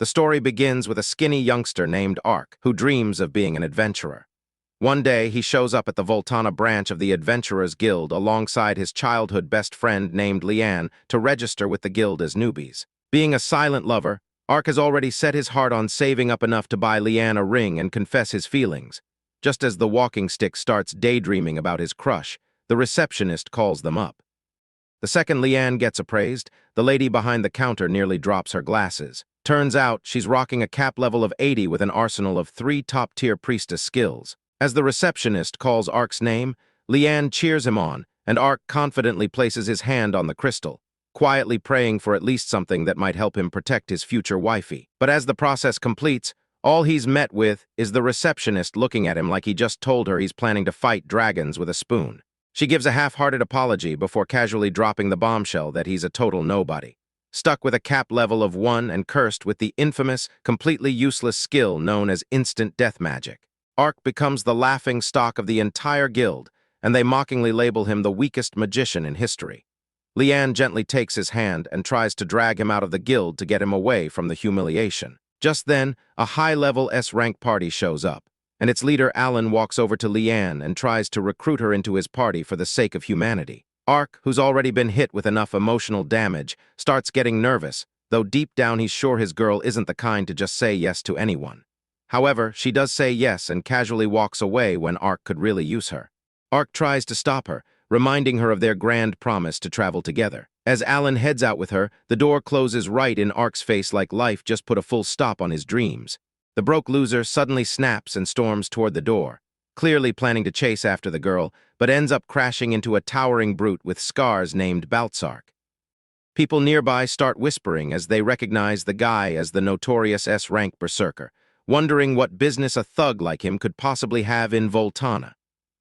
The story begins with a skinny youngster named Ark, who dreams of being an adventurer. One day, he shows up at the Voltana branch of the Adventurers Guild alongside his childhood best friend named Leanne to register with the guild as newbies. Being a silent lover, Ark has already set his heart on saving up enough to buy Leanne a ring and confess his feelings. Just as the walking stick starts daydreaming about his crush, the receptionist calls them up. The second Leanne gets appraised, the lady behind the counter nearly drops her glasses. Turns out, she's rocking a cap level of 80 with an arsenal of 3 top-tier priestess skills. As the receptionist calls Ark's name, Leanne cheers him on, and Ark confidently places his hand on the crystal, quietly praying for at least something that might help him protect his future wifey. But as the process completes, all he's met with is the receptionist looking at him like he just told her he's planning to fight dragons with a spoon. She gives a half-hearted apology before casually dropping the bombshell that he's a total nobody, stuck with a cap level of 1 and cursed with the infamous, completely useless skill known as instant death magic. Ark becomes the laughing stock of the entire guild, and they mockingly label him the weakest magician in history. Leanne gently takes his hand and tries to drag him out of the guild to get him away from the humiliation. Just then, a high-level S-rank party shows up, and its leader Alan walks over to Leanne and tries to recruit her into his party for the sake of humanity. Ark, who's already been hit with enough emotional damage, starts getting nervous, though deep down he's sure his girl isn't the kind to just say yes to anyone. However, she does say yes and casually walks away when Ark could really use her. Ark tries to stop her, reminding her of their grand promise to travel together. As Alan heads out with her, the door closes right in Ark's face like life just put a full stop on his dreams. The broke loser suddenly snaps and storms toward the door, clearly planning to chase after the girl, but ends up crashing into a towering brute with scars named Baltzark. People nearby start whispering as they recognize the guy as the notorious S-rank berserker, wondering what business a thug like him could possibly have in Voltana.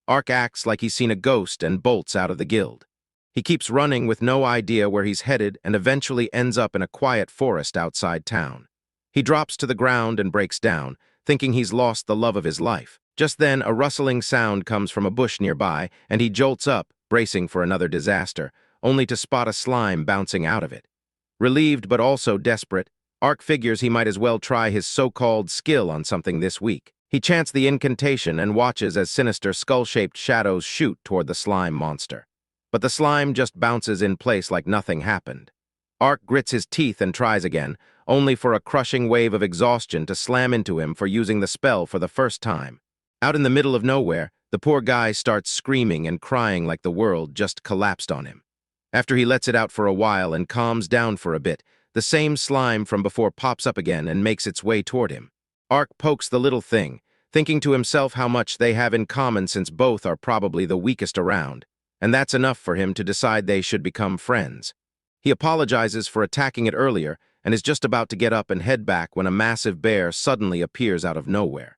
Ark acts like he's seen a ghost and bolts out of the guild. He keeps running with no idea where he's headed and eventually ends up in a quiet forest outside town. He drops to the ground and breaks down, thinking he's lost the love of his life. Just then, a rustling sound comes from a bush nearby, and he jolts up, bracing for another disaster, only to spot a slime bouncing out of it. Relieved but also desperate, Ark figures he might as well try his so-called skill on something this week. He chants the incantation and watches as sinister skull-shaped shadows shoot toward the slime monster. But the slime just bounces in place like nothing happened. Ark grits his teeth and tries again, only for a crushing wave of exhaustion to slam into him for using the spell for the first time. Out in the middle of nowhere, the poor guy starts screaming and crying like the world just collapsed on him. After he lets it out for a while and calms down for a bit, the same slime from before pops up again and makes its way toward him. Ark pokes the little thing, thinking to himself how much they have in common since both are probably the weakest around, and that's enough for him to decide they should become friends. He apologizes for attacking it earlier and is just about to get up and head back when a massive bear suddenly appears out of nowhere.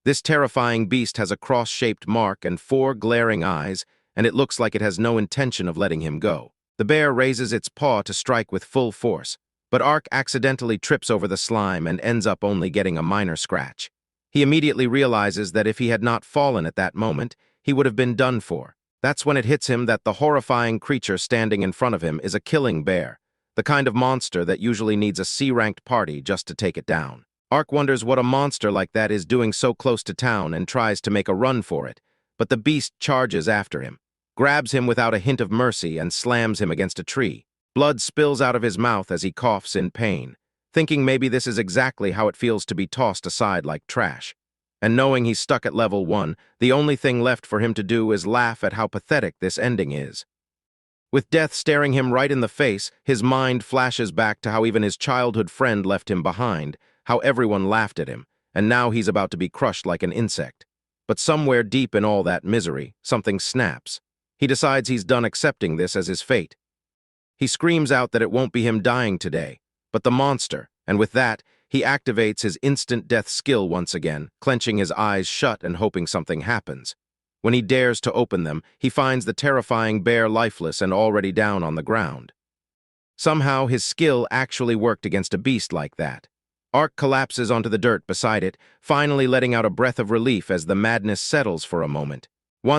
This terrifying beast has a cross-shaped mark and 4 glaring eyes, and it looks like it has no intention of letting him go. The bear raises its paw to strike with full force, but Ark accidentally trips over the slime and ends up only getting a minor scratch. He immediately realizes that if he had not fallen at that moment, he would have been done for. That's when it hits him that the horrifying creature standing in front of him is a killing bear, the kind of monster that usually needs a C-ranked party just to take it down. Ark wonders what a monster like that is doing so close to town and tries to make a run for it, but the beast charges after him, grabs him without a hint of mercy and slams him against a tree. Blood spills out of his mouth as he coughs in pain, thinking maybe this is exactly how it feels to be tossed aside like trash. And knowing he's stuck at level 1, the only thing left for him to do is laugh at how pathetic this ending is. With death staring him right in the face, his mind flashes back to how even his childhood friend left him behind, how everyone laughed at him, and now he's about to be crushed like an insect. But somewhere deep in all that misery, something snaps. He decides he's done accepting this as his fate. He screams out that it won't be him dying today, but the monster, and with that, he activates his instant death skill once again, clenching his eyes shut and hoping something happens. When he dares to open them, he finds the terrifying bear lifeless and already down on the ground. Somehow, his skill actually worked against a beast like that. Ark collapses onto the dirt beside it, finally letting out a breath of relief as the madness settles for a moment.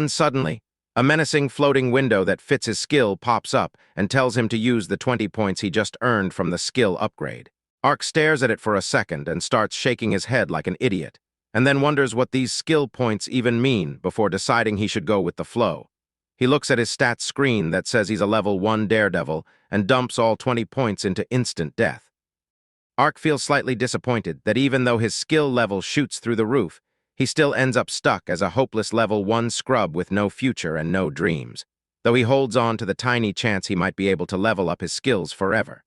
Suddenly, a menacing floating window that fits his skill pops up and tells him to use the 20 points he just earned from the skill upgrade. Ark stares at it for a second and starts shaking his head like an idiot, and then wonders what these skill points even mean before deciding he should go with the flow. He looks at his stats screen that says he's a level 1 daredevil and dumps all 20 points into instant death. Ark feels slightly disappointed that even though his skill level shoots through the roof, he still ends up stuck as a hopeless level 1 scrub with no future and no dreams, though he holds on to the tiny chance he might be able to level up his skills forever.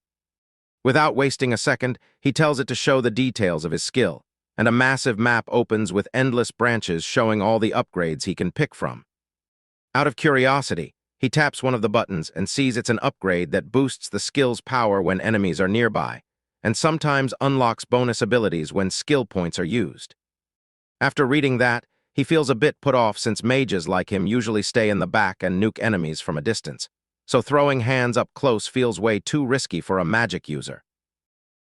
Without wasting a second, he tells it to show the details of his skill, and a massive map opens with endless branches showing all the upgrades he can pick from. Out of curiosity, he taps one of the buttons and sees it's an upgrade that boosts the skill's power when enemies are nearby, and sometimes unlocks bonus abilities when skill points are used. After reading that, he feels a bit put off since mages like him usually stay in the back and nuke enemies from a distance, so throwing hands up close feels way too risky for a magic user.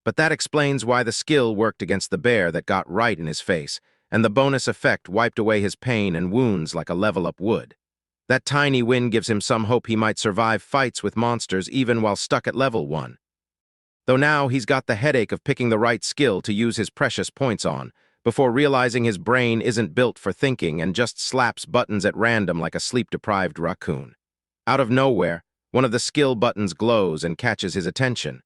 But that explains why the skill worked against the bear that got right in his face, and the bonus effect wiped away his pain and wounds like a level-up would. That tiny win gives him some hope he might survive fights with monsters even while stuck at level 1. Though now he's got the headache of picking the right skill to use his precious points on, before realizing his brain isn't built for thinking and just slaps buttons at random like a sleep-deprived raccoon. Out of nowhere, one of the skill buttons glows and catches his attention.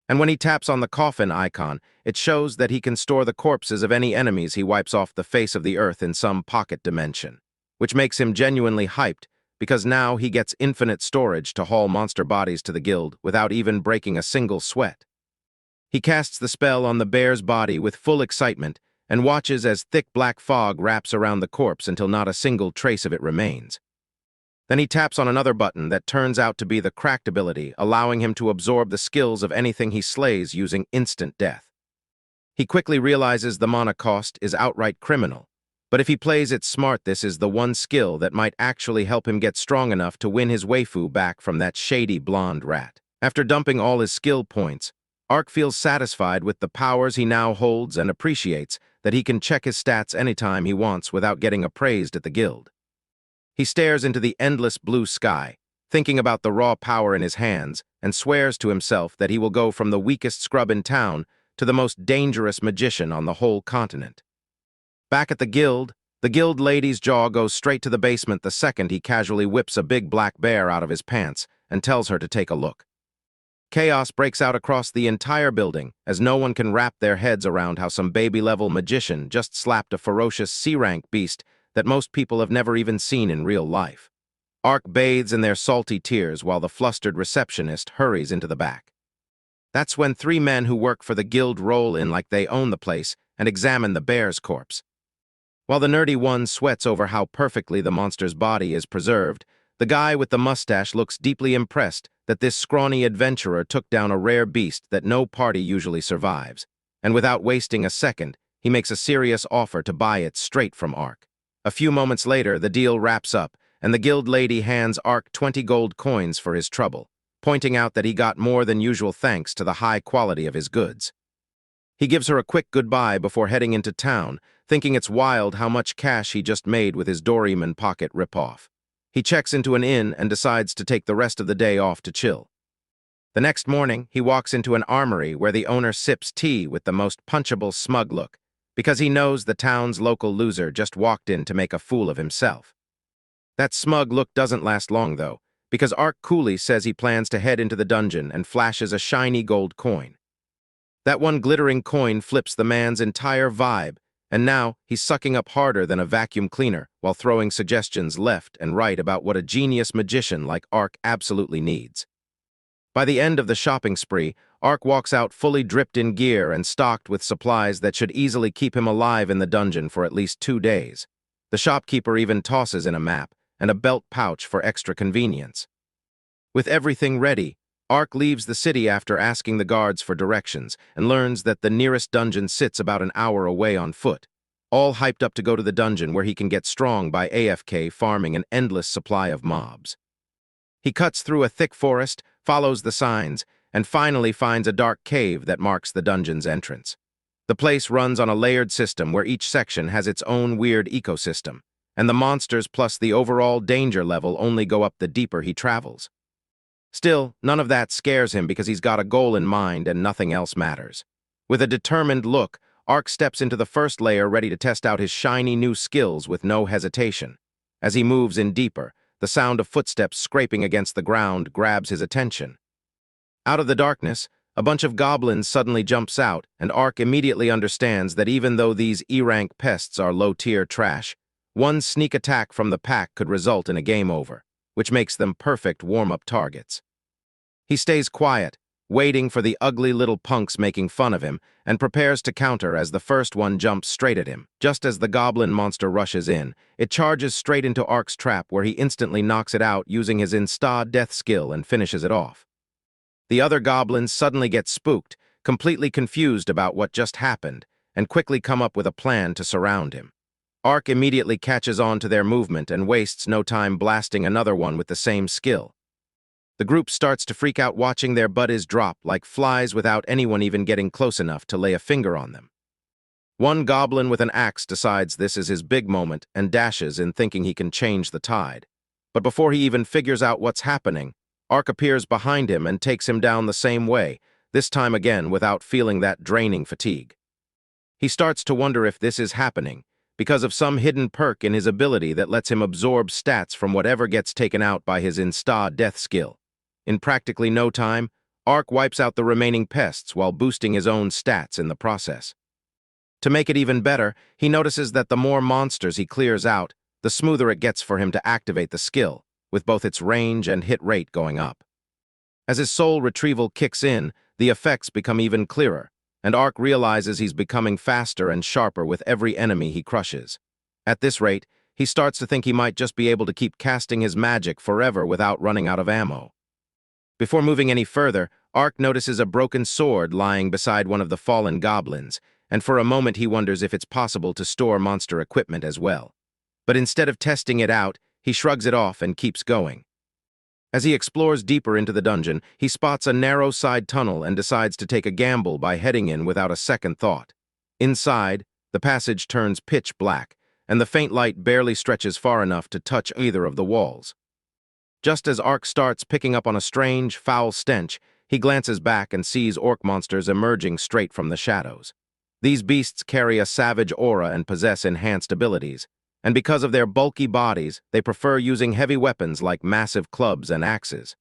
And when he taps on the coffin icon, it shows that he can store the corpses of any enemies he wipes off the face of the earth in some pocket dimension, which makes him genuinely hyped because now he gets infinite storage to haul monster bodies to the guild without even breaking a single sweat. He casts the spell on the bear's body with full excitement and watches as thick black fog wraps around the corpse until not a single trace of it remains. Then he taps on another button that turns out to be the cracked ability, allowing him to absorb the skills of anything he slays using instant death. He quickly realizes the mana cost is outright criminal, but if he plays it smart, this is the one skill that might actually help him get strong enough to win his waifu back from that shady blonde rat. After dumping all his skill points, Ark feels satisfied with the powers he now holds and appreciates that he can check his stats anytime he wants without getting appraised at the guild. He stares into the endless blue sky, thinking about the raw power in his hands, and swears to himself that he will go from the weakest scrub in town to the most dangerous magician on the whole continent. Back at the guild lady's jaw goes straight to the basement the second he casually whips a big black bear out of his pants and tells her to take a look. Chaos breaks out across the entire building as no one can wrap their heads around how some baby-level magician just slapped a ferocious C-rank beast that most people have never even seen in real life. Ark bathes in their salty tears while the flustered receptionist hurries into the back. That's when 3 men who work for the guild roll in like they own the place and examine the bear's corpse. While the nerdy one sweats over how perfectly the monster's body is preserved, the guy with the mustache looks deeply impressed that this scrawny adventurer took down a rare beast that no party usually survives, and without wasting a second, he makes a serious offer to buy it straight from Ark. A few moments later, the deal wraps up, and the guild lady hands Ark 20 gold coins for his trouble, pointing out that he got more than usual thanks to the high quality of his goods. He gives her a quick goodbye before heading into town, thinking it's wild how much cash he just made with his Doraemon pocket ripoff. He checks into an inn and decides to take the rest of the day off to chill. The next morning, he walks into an armory where the owner sips tea with the most punchable smug look, because he knows the town's local loser just walked in to make a fool of himself. That smug look doesn't last long, though, because Ark coolly says he plans to head into the dungeon and flashes a shiny gold coin. That one glittering coin flips the man's entire vibe, and now he's sucking up harder than a vacuum cleaner while throwing suggestions left and right about what a genius magician like Ark absolutely needs. By the end of the shopping spree, Ark walks out fully dripped in gear and stocked with supplies that should easily keep him alive in the dungeon for at least 2 days. The shopkeeper even tosses in a map and a belt pouch for extra convenience. With everything ready, Ark leaves the city after asking the guards for directions and learns that the nearest dungeon sits about an hour away on foot, all hyped up to go to the dungeon where he can get strong by AFK farming an endless supply of mobs. He cuts through a thick forest, follows the signs, and finally finds a dark cave that marks the dungeon's entrance. The place runs on a layered system where each section has its own weird ecosystem, and the monsters plus the overall danger level only go up the deeper he travels. Still, none of that scares him because he's got a goal in mind and nothing else matters. With a determined look, Ark steps into the first layer ready to test out his shiny new skills with no hesitation. As he moves in deeper, the sound of footsteps scraping against the ground grabs his attention. Out of the darkness, a bunch of goblins suddenly jumps out, and Ark immediately understands that even though these E-rank pests are low-tier trash, one sneak attack from the pack could result in a game over, which makes them perfect warm-up targets. He stays quiet, waiting for the ugly little punks making fun of him, and prepares to counter as the first one jumps straight at him. Just as the goblin monster rushes in, it charges straight into Ark's trap where he instantly knocks it out using his insta death skill and finishes it off. The other goblins suddenly get spooked, completely confused about what just happened, and quickly come up with a plan to surround him. Ark immediately catches on to their movement and wastes no time blasting another one with the same skill. The group starts to freak out watching their buddies drop like flies without anyone even getting close enough to lay a finger on them. One goblin with an axe decides this is his big moment and dashes in thinking he can change the tide. But before he even figures out what's happening, Ark appears behind him and takes him down the same way, this time again without feeling that draining fatigue. He starts to wonder if this is happening because of some hidden perk in his ability that lets him absorb stats from whatever gets taken out by his insta death skill. In practically no time, Ark wipes out the remaining pests while boosting his own stats in the process. To make it even better, he notices that the more monsters he clears out, the smoother it gets for him to activate the skill, with both its range and hit rate going up. As his soul retrieval kicks in, the effects become even clearer, and Ark realizes he's becoming faster and sharper with every enemy he crushes. At this rate, he starts to think he might just be able to keep casting his magic forever without running out of ammo. Before moving any further, Ark notices a broken sword lying beside one of the fallen goblins, and for a moment he wonders if it's possible to store monster equipment as well. But instead of testing it out, he shrugs it off and keeps going. As he explores deeper into the dungeon, he spots a narrow side tunnel and decides to take a gamble by heading in without a second thought. Inside, the passage turns pitch black, and the faint light barely stretches far enough to touch either of the walls. Just as Ark starts picking up on a strange, foul stench, he glances back and sees orc monsters emerging straight from the shadows. These beasts carry a savage aura and possess enhanced abilities, and because of their bulky bodies, they prefer using heavy weapons like massive clubs and axes.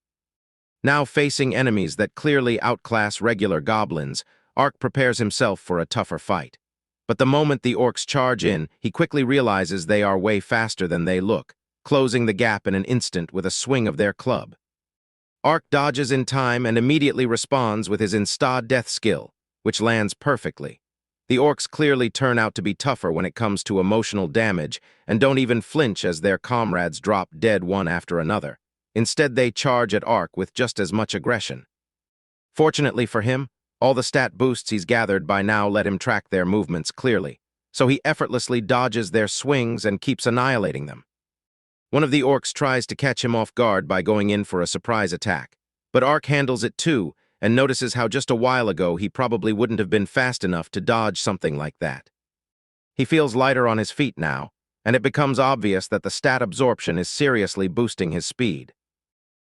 Now facing enemies that clearly outclass regular goblins, Ark prepares himself for a tougher fight. But the moment the orcs charge in, he quickly realizes they are way faster than they look, closing the gap in an instant with a swing of their club. Ark dodges in time and immediately responds with his insta death skill, which lands perfectly. The orcs clearly turn out to be tougher when it comes to emotional damage and don't even flinch as their comrades drop dead one after another. Instead, they charge at Ark with just as much aggression. Fortunately for him, all the stat boosts he's gathered by now let him track their movements clearly, so he effortlessly dodges their swings and keeps annihilating them. One of the orcs tries to catch him off guard by going in for a surprise attack, but Ark handles it too and notices how just a while ago he probably wouldn't have been fast enough to dodge something like that. He feels lighter on his feet now, and it becomes obvious that the stat absorption is seriously boosting his speed.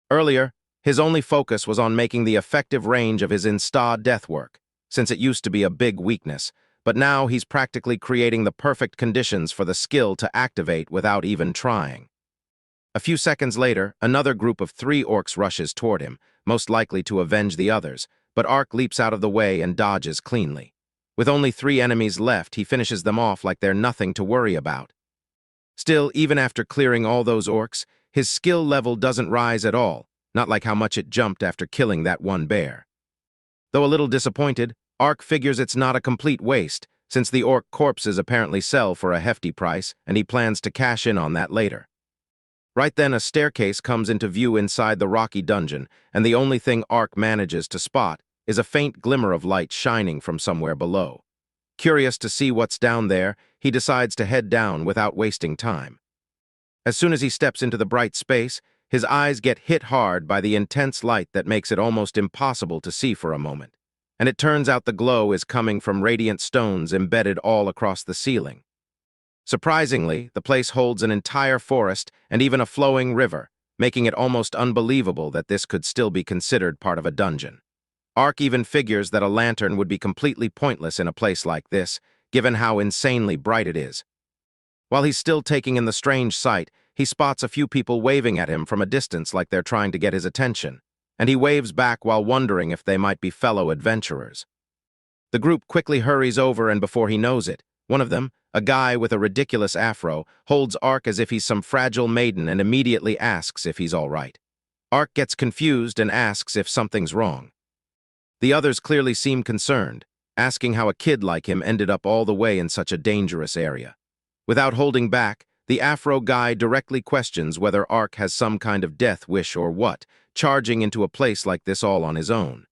Earlier, his only focus was on making the effective range of his insta death work, since it used to be a big weakness, but now he's practically creating the perfect conditions for the skill to activate without even trying. A few seconds later, another group of 3 orcs rushes toward him, most likely to avenge the others, but Ark leaps out of the way and dodges cleanly. With only 3 enemies left, he finishes them off like they're nothing to worry about. Still, even after clearing all those orcs, his skill level doesn't rise at all, not like how much it jumped after killing that one bear. Though a little disappointed, Ark figures it's not a complete waste, since the orc corpses apparently sell for a hefty price, and he plans to cash in on that later. Right then, a staircase comes into view inside the rocky dungeon, and the only thing Ark manages to spot is a faint glimmer of light shining from somewhere below. Curious to see what's down there, he decides to head down without wasting time. As soon as he steps into the bright space, his eyes get hit hard by the intense light that makes it almost impossible to see for a moment, and it turns out the glow is coming from radiant stones embedded all across the ceiling. Surprisingly, the place holds an entire forest and even a flowing river, making it almost unbelievable that this could still be considered part of a dungeon. Ark even figures that a lantern would be completely pointless in a place like this, given how insanely bright it is. While he's still taking in the strange sight, he spots a few people waving at him from a distance like they're trying to get his attention, and he waves back while wondering if they might be fellow adventurers. The group quickly hurries over, and before he knows it, one of them, a guy with a ridiculous afro, holds Ark as if he's some fragile maiden and immediately asks if he's all right. Ark gets confused and asks if something's wrong. The others clearly seem concerned, asking how a kid like him ended up all the way in such a dangerous area. Without holding back, the afro guy directly questions whether Ark has some kind of death wish or what, charging into a place like this all on his own.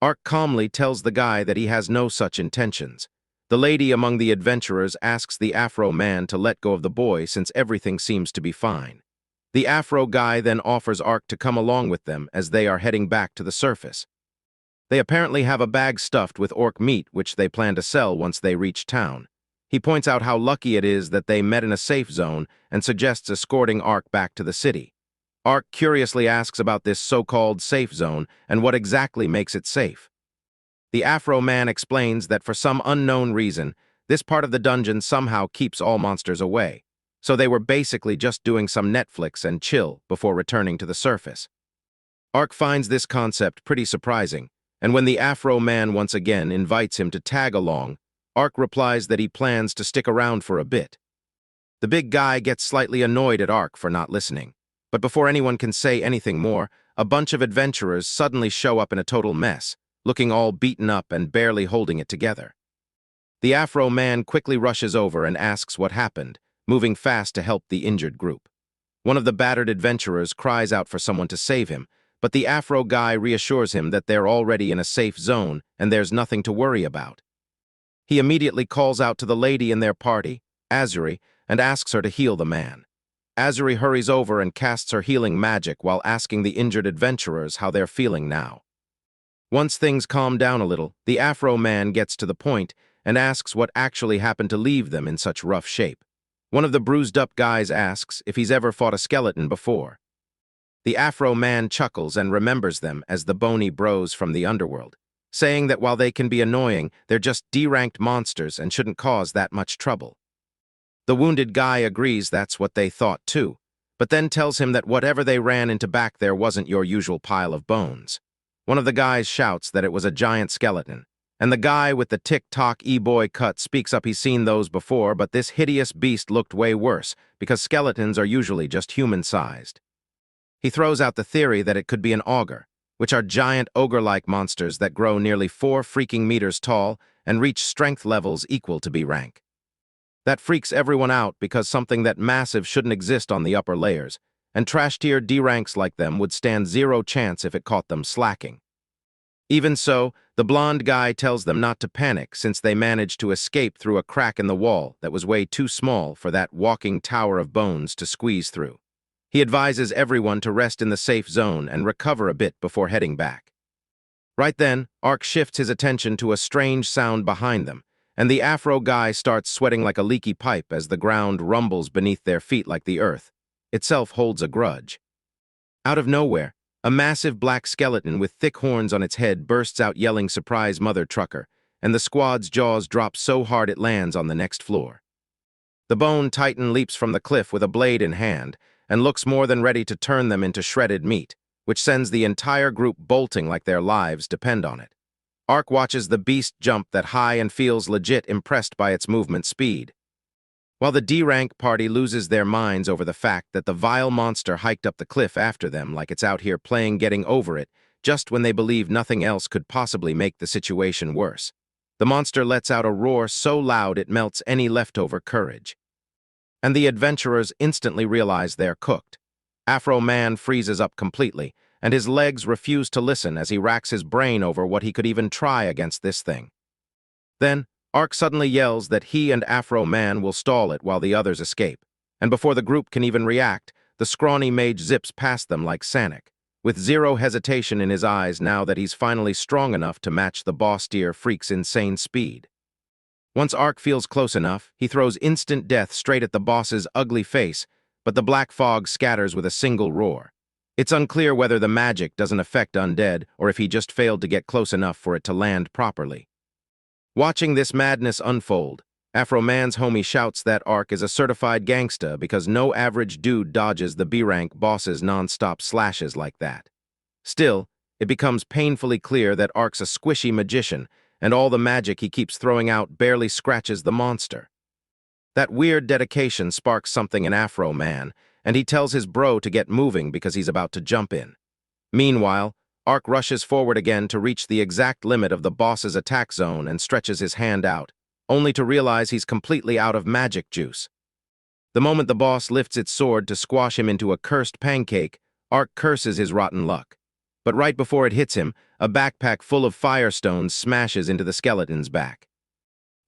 Ark calmly tells the guy that he has no such intentions. The lady among the adventurers asks the afro man to let go of the boy since everything seems to be fine. The afro guy then offers Ark to come along with them as they are heading back to the surface. They apparently have a bag stuffed with orc meat which they plan to sell once they reach town. He points out how lucky it is that they met in a safe zone and suggests escorting Ark back to the city. Ark curiously asks about this so-called safe zone and what exactly makes it safe. The Afro man explains that for some unknown reason, this part of the dungeon somehow keeps all monsters away, so they were basically just doing some Netflix and chill before returning to the surface. Ark finds this concept pretty surprising, and when the Afro man once again invites him to tag along, Ark replies that he plans to stick around for a bit. The big guy gets slightly annoyed at Ark for not listening, but before anyone can say anything more, a bunch of adventurers suddenly show up in a total mess, looking all beaten up and barely holding it together. The Afro man quickly rushes over and asks what happened, moving fast to help the injured group. One of the battered adventurers cries out for someone to save him, but the Afro guy reassures him that they're already in a safe zone and there's nothing to worry about. He immediately calls out to the lady in their party, Azuri, and asks her to heal the man. Azuri hurries over and casts her healing magic while asking the injured adventurers how they're feeling now. Once things calm down a little, the Afro man gets to the point and asks what actually happened to leave them in such rough shape. One of the bruised-up guys asks if he's ever fought a skeleton before. The Afro man chuckles and remembers them as the bony bros from the underworld, saying that while they can be annoying, they're just D-ranked monsters and shouldn't cause that much trouble. The wounded guy agrees that's what they thought too, but then tells him that whatever they ran into back there wasn't your usual pile of bones. One of the guys shouts that it was a giant skeleton, and the guy with the tick-tock e-boy cut speaks up he's seen those before, but this hideous beast looked way worse, because skeletons are usually just human-sized. He throws out the theory that it could be an augur, which are giant ogre-like monsters that grow nearly 4 freaking meters tall and reach strength levels equal to B rank. That freaks everyone out because something that massive shouldn't exist on the upper layers, and trash-tier D-ranks like them would stand zero chance if it caught them slacking. Even so, the blonde guy tells them not to panic since they managed to escape through a crack in the wall that was way too small for that walking tower of bones to squeeze through. He advises everyone to rest in the safe zone and recover a bit before heading back. Right then, Ark shifts his attention to a strange sound behind them, and the Afro guy starts sweating like a leaky pipe as the ground rumbles beneath their feet like the earth itself holds a grudge. Out of nowhere, a massive black skeleton with thick horns on its head bursts out yelling "Surprise, mother trucker," and the squad's jaws drop so hard it lands on the next floor. The bone titan leaps from the cliff with a blade in hand and looks more than ready to turn them into shredded meat, which sends the entire group bolting like their lives depend on it. Ark watches the beast jump that high and feels legit impressed by its movement speed. While the D-rank party loses their minds over the fact that the vile monster hiked up the cliff after them like it's out here playing getting over it, just when they believe nothing else could possibly make the situation worse. The monster lets out a roar so loud it melts any leftover courage. And the adventurers instantly realize they're cooked. Afro Man freezes up completely, and his legs refuse to listen as he racks his brain over what he could even try against this thing. Then, Ark suddenly yells that he and Afro Man will stall it while the others escape, and before the group can even react, the scrawny mage zips past them like Sanic, with zero hesitation in his eyes now that he's finally strong enough to match the boss-tier freak's insane speed. Once Ark feels close enough, he throws instant death straight at the boss's ugly face, but the black fog scatters with a single roar. It's unclear whether the magic doesn't affect undead or if he just failed to get close enough for it to land properly. Watching this madness unfold, Afro Man's homie shouts that Ark is a certified gangsta because no average dude dodges the B-rank boss's non-stop slashes like that. Still, it becomes painfully clear that Ark's a squishy magician, and all the magic he keeps throwing out barely scratches the monster. That weird dedication sparks something in Afro Man, and he tells his bro to get moving because he's about to jump in. Meanwhile, Ark rushes forward again to reach the exact limit of the boss's attack zone and stretches his hand out, only to realize he's completely out of magic juice. The moment the boss lifts its sword to squash him into a cursed pancake, Ark curses his rotten luck. But right before it hits him, a backpack full of firestones smashes into the skeleton's back.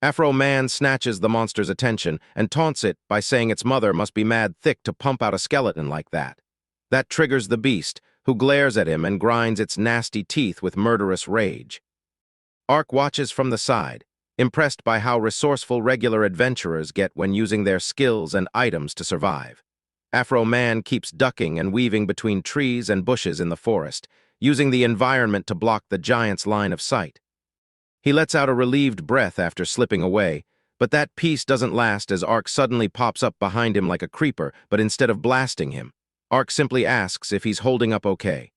Afro Man snatches the monster's attention and taunts it by saying its mother must be mad thick to pump out a skeleton like that. That triggers the beast, who glares at him and grinds its nasty teeth with murderous rage. Ark watches from the side, impressed by how resourceful regular adventurers get when using their skills and items to survive. Afro Man keeps ducking and weaving between trees and bushes in the forest, using the environment to block the giant's line of sight. He lets out a relieved breath after slipping away, but that peace doesn't last as Ark suddenly pops up behind him like a creeper, but instead of blasting him, Ark simply asks if he's holding up okay.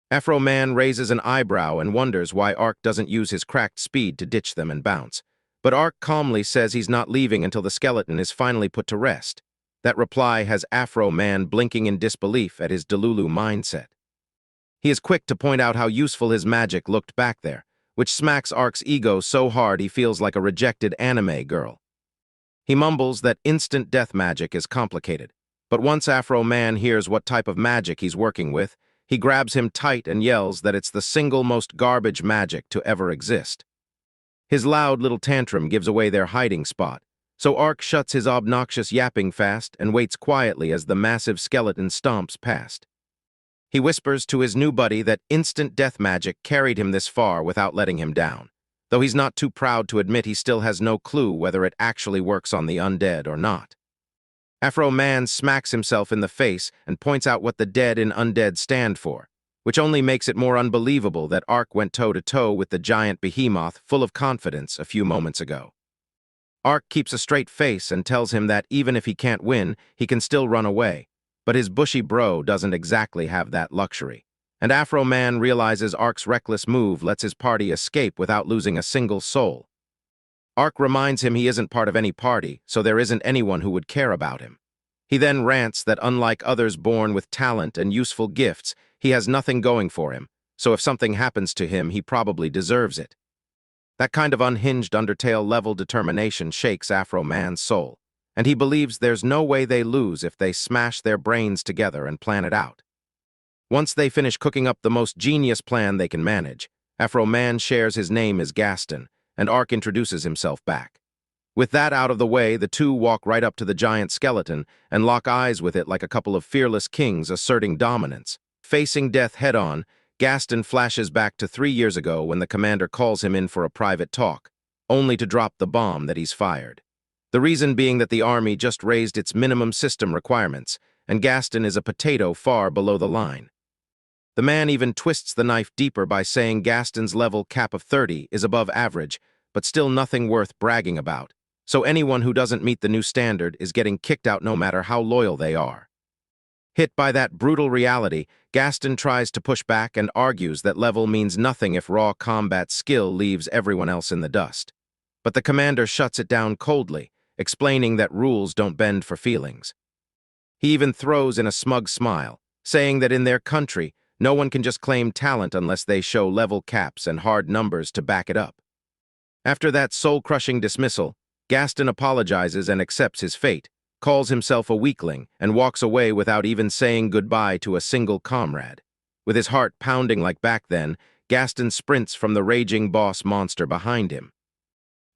Afro Man raises an eyebrow and wonders why Ark doesn't use his cracked speed to ditch them and bounce, but Ark calmly says he's not leaving until the skeleton is finally put to rest. That reply has Afro Man blinking in disbelief at his Delulu mindset. He is quick to point out how useful his magic looked back there, which smacks Ark's ego so hard he feels like a rejected anime girl. He mumbles that instant death magic is complicated, but once Afro Man hears what type of magic he's working with, he grabs him tight and yells that it's the single most garbage magic to ever exist. His loud little tantrum gives away their hiding spot, so Ark shuts his obnoxious yapping fast and waits quietly as the massive skeleton stomps past. He whispers to his new buddy that instant death magic carried him this far without letting him down, though he's not too proud to admit he still has no clue whether it actually works on the undead or not. Afro Man smacks himself in the face and points out what the dead and undead stand for, which only makes it more unbelievable that Ark went toe-to-toe with the giant behemoth full of confidence a few moments ago. Ark keeps a straight face and tells him that even if he can't win, he can still run away, but his bushy bro doesn't exactly have that luxury, and Afro Man realizes Ark's reckless move lets his party escape without losing a single soul. Ark reminds him he isn't part of any party, so there isn't anyone who would care about him. He then rants that unlike others born with talent and useful gifts, he has nothing going for him, so if something happens to him, he probably deserves it. That kind of unhinged Undertale-level determination shakes Afro Man's soul, and he believes there's no way they lose if they smash their brains together and plan it out. Once they finish cooking up the most genius plan they can manage, Afro Man shares his name as Gaston, and Ark introduces himself back. With that out of the way, the two walk right up to the giant skeleton and lock eyes with it like a couple of fearless kings asserting dominance. Facing death head-on, Gaston flashes back to 3 years ago when the commander calls him in for a private talk, only to drop the bomb that he's fired. The reason being that the army just raised its minimum system requirements, and Gaston is a potato far below the line. The man even twists the knife deeper by saying Gaston's level cap of 30 is above average, but still nothing worth bragging about, so anyone who doesn't meet the new standard is getting kicked out no matter how loyal they are. Hit by that brutal reality, Gaston tries to push back and argues that level means nothing if raw combat skill leaves everyone else in the dust. But the commander shuts it down coldly, explaining that rules don't bend for feelings. He even throws in a smug smile, saying that in their country, no one can just claim talent unless they show level caps and hard numbers to back it up. After that soul-crushing dismissal, Gaston apologizes and accepts his fate, calls himself a weakling, and walks away without even saying goodbye to a single comrade. With his heart pounding like back then, Gaston sprints from the raging boss monster behind him.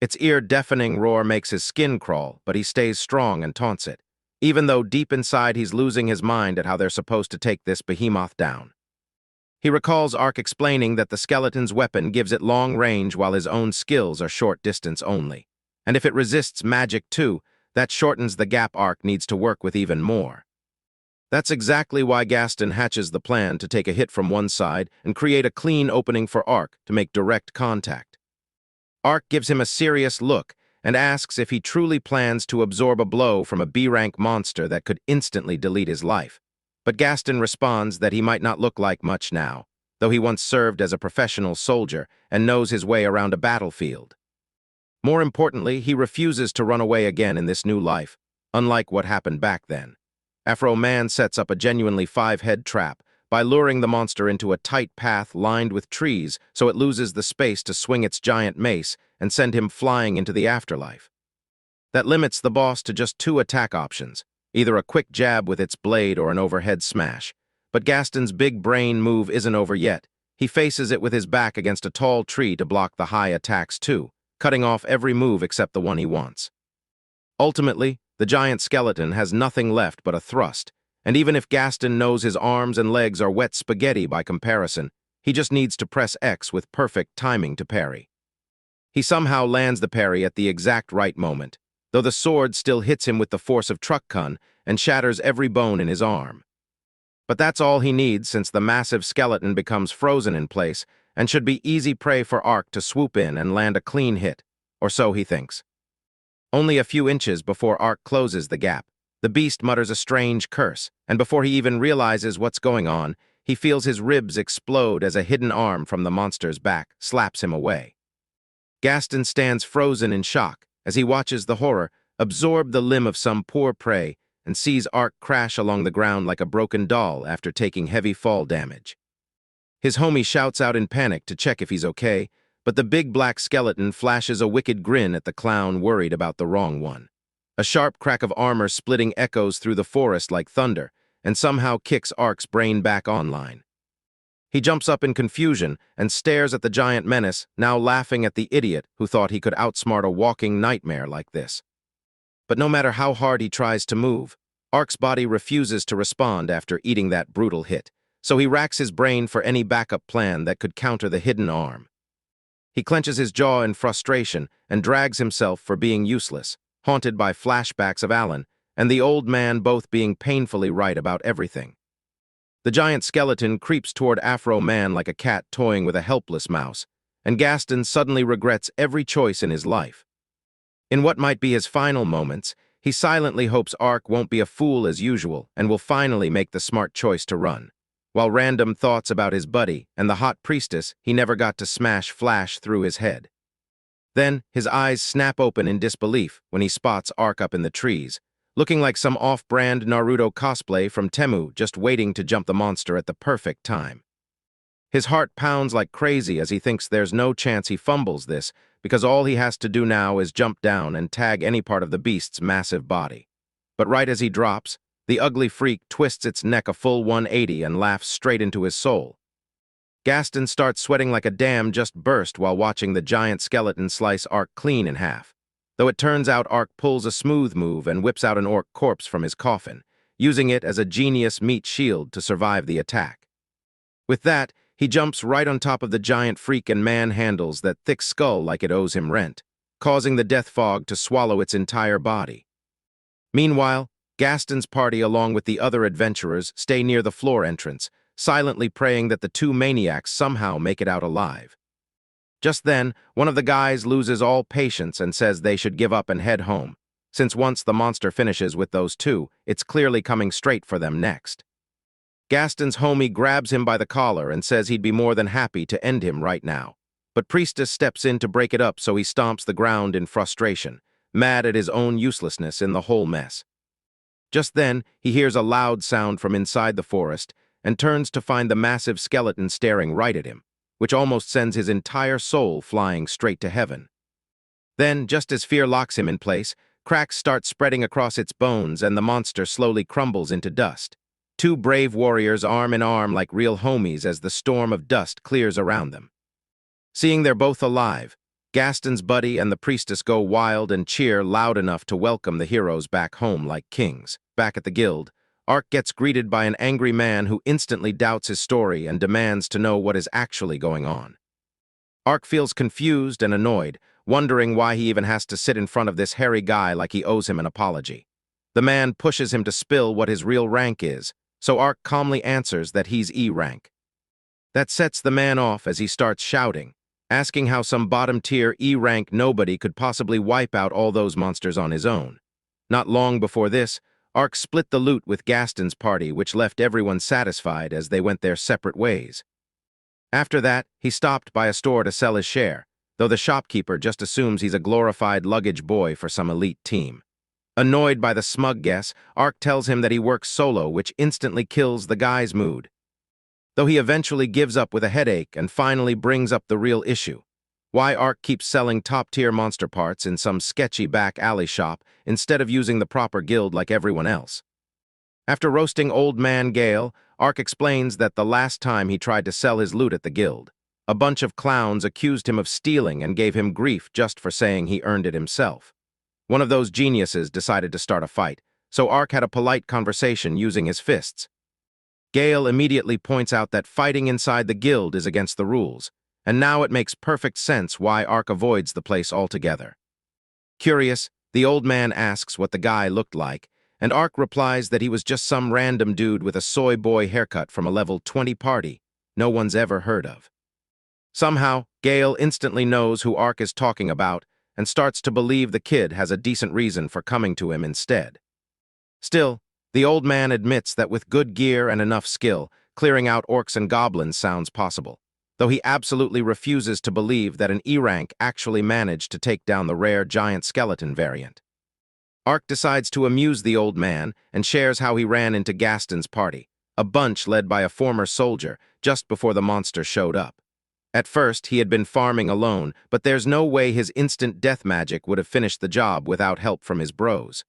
Its ear-deafening roar makes his skin crawl, but he stays strong and taunts it, even though deep inside he's losing his mind at how they're supposed to take this behemoth down. He recalls Ark explaining that the skeleton's weapon gives it long range while his own skills are short distance only. And if it resists magic too, That shortens the gap Ark needs to work with even more. That's exactly why Gaston hatches the plan to take a hit from one side and create a clean opening for Ark to make direct contact. Ark gives him a serious look and asks if he truly plans to absorb a blow from a B-rank monster that could instantly delete his life. But Gaston responds that he might not look like much now, though he once served as a professional soldier and knows his way around a battlefield. More importantly, he refuses to run away again in this new life, unlike what happened back then. Afro Man sets up a genuinely five-head trap by luring the monster into a tight path lined with trees so it loses the space to swing its giant mace and send him flying into the afterlife. That limits the boss to just two attack options, either a quick jab with its blade or an overhead smash. But Gaston's big brain move isn't over yet. He faces it with his back against a tall tree to block the high attacks too, cutting off every move except the one he wants. Ultimately, the giant skeleton has nothing left but a thrust, and even if Gaston knows his arms and legs are wet spaghetti by comparison, he just needs to press X with perfect timing to parry. He somehow lands the parry at the exact right moment, though the sword still hits him with the force of Truck-kun and shatters every bone in his arm. But that's all he needs since the massive skeleton becomes frozen in place and should be easy prey for Ark to swoop in and land a clean hit, or so he thinks. Only a few inches before Ark closes the gap, the beast mutters a strange curse, and before he even realizes what's going on, he feels his ribs explode as a hidden arm from the monster's back slaps him away. Gaston stands frozen in shock as he watches the horror absorb the limb of some poor prey and sees Ark crash along the ground like a broken doll after taking heavy fall damage. His homie shouts out in panic to check if he's okay, but the big black skeleton flashes a wicked grin at the clown worried about the wrong one. A sharp crack of armor splitting echoes through the forest like thunder and somehow kicks Ark's brain back online. He jumps up in confusion and stares at the giant menace, now laughing at the idiot who thought he could outsmart a walking nightmare like this. But no matter how hard he tries to move, Ark's body refuses to respond after eating that brutal hit, so he racks his brain for any backup plan that could counter the hidden arm. He clenches his jaw in frustration and drags himself for being useless, haunted by flashbacks of Alan and the old man both being painfully right about everything. The giant skeleton creeps toward Afro Man like a cat toying with a helpless mouse, and Gaston suddenly regrets every choice in his life. In what might be his final moments, he silently hopes Ark won't be a fool as usual and will finally make the smart choice to run, while random thoughts about his buddy and the hot priestess he never got to smash flash through his head. Then, his eyes snap open in disbelief when he spots Ark up in the trees, looking like some off-brand Naruto cosplay from Temu just waiting to jump the monster at the perfect time. His heart pounds like crazy as he thinks there's no chance he fumbles this, because all he has to do now is jump down and tag any part of the beast's massive body. But right as he drops, the ugly freak twists its neck a full 180 and laughs straight into his soul. Gaston starts sweating like a dam just burst while watching the giant skeleton slice Ark clean in half. Though it turns out Ark pulls a smooth move and whips out an orc corpse from his coffin, using it as a genius meat shield to survive the attack. With that, he jumps right on top of the giant freak and manhandles that thick skull like it owes him rent, causing the death fog to swallow its entire body. Meanwhile, Gaston's party along with the other adventurers stay near the floor entrance, silently praying that the two maniacs somehow make it out alive. Just then, one of the guys loses all patience and says they should give up and head home, since once the monster finishes with those two, it's clearly coming straight for them next. Gaston's homie grabs him by the collar and says he'd be more than happy to end him right now, but Priestess steps in to break it up so he stomps the ground in frustration, mad at his own uselessness in the whole mess. Just then, he hears a loud sound from inside the forest and turns to find the massive skeleton staring right at him, which almost sends his entire soul flying straight to heaven. Then, just as fear locks him in place, cracks start spreading across its bones and the monster slowly crumbles into dust. Two brave warriors arm in arm like real homies as the storm of dust clears around them. Seeing they're both alive, Gaston's buddy and the priestess go wild and cheer loud enough to welcome the heroes back home like kings. Back at the guild, Ark gets greeted by an angry man who instantly doubts his story and demands to know what is actually going on. Ark feels confused and annoyed, wondering why he even has to sit in front of this hairy guy like he owes him an apology. The man pushes him to spill what his real rank is, so Ark calmly answers that he's E rank. That sets the man off as he starts shouting, asking how some bottom-tier E-rank nobody could possibly wipe out all those monsters on his own. Not long before this, Ark split the loot with Gaston's party, which left everyone satisfied as they went their separate ways. After that, he stopped by a store to sell his share, though the shopkeeper just assumes he's a glorified luggage boy for some elite team. Annoyed by the smug guess, Ark tells him that he works solo, which instantly kills the guy's mood. Though he eventually gives up with a headache and finally brings up the real issue: why Ark keeps selling top-tier monster parts in some sketchy back alley shop instead of using the proper guild like everyone else. After roasting Old Man Gale, Ark explains that the last time he tried to sell his loot at the guild, a bunch of clowns accused him of stealing and gave him grief just for saying he earned it himself. One of those geniuses decided to start a fight, so Ark had a polite conversation using his fists. Gale immediately points out that fighting inside the guild is against the rules, and now it makes perfect sense why Ark avoids the place altogether. Curious, the old man asks what the guy looked like, and Ark replies that he was just some random dude with a soy boy haircut from a level 20 party no one's ever heard of. Somehow, Gale instantly knows who Ark is talking about and starts to believe the kid has a decent reason for coming to him instead. Still, the old man admits that with good gear and enough skill, clearing out orcs and goblins sounds possible, though he absolutely refuses to believe that an E-rank actually managed to take down the rare giant skeleton variant. Ark decides to amuse the old man and shares how he ran into Gaston's party, a bunch led by a former soldier, just before the monster showed up. At first, he had been farming alone, but there's no way his instant death magic would have finished the job without help from his bros.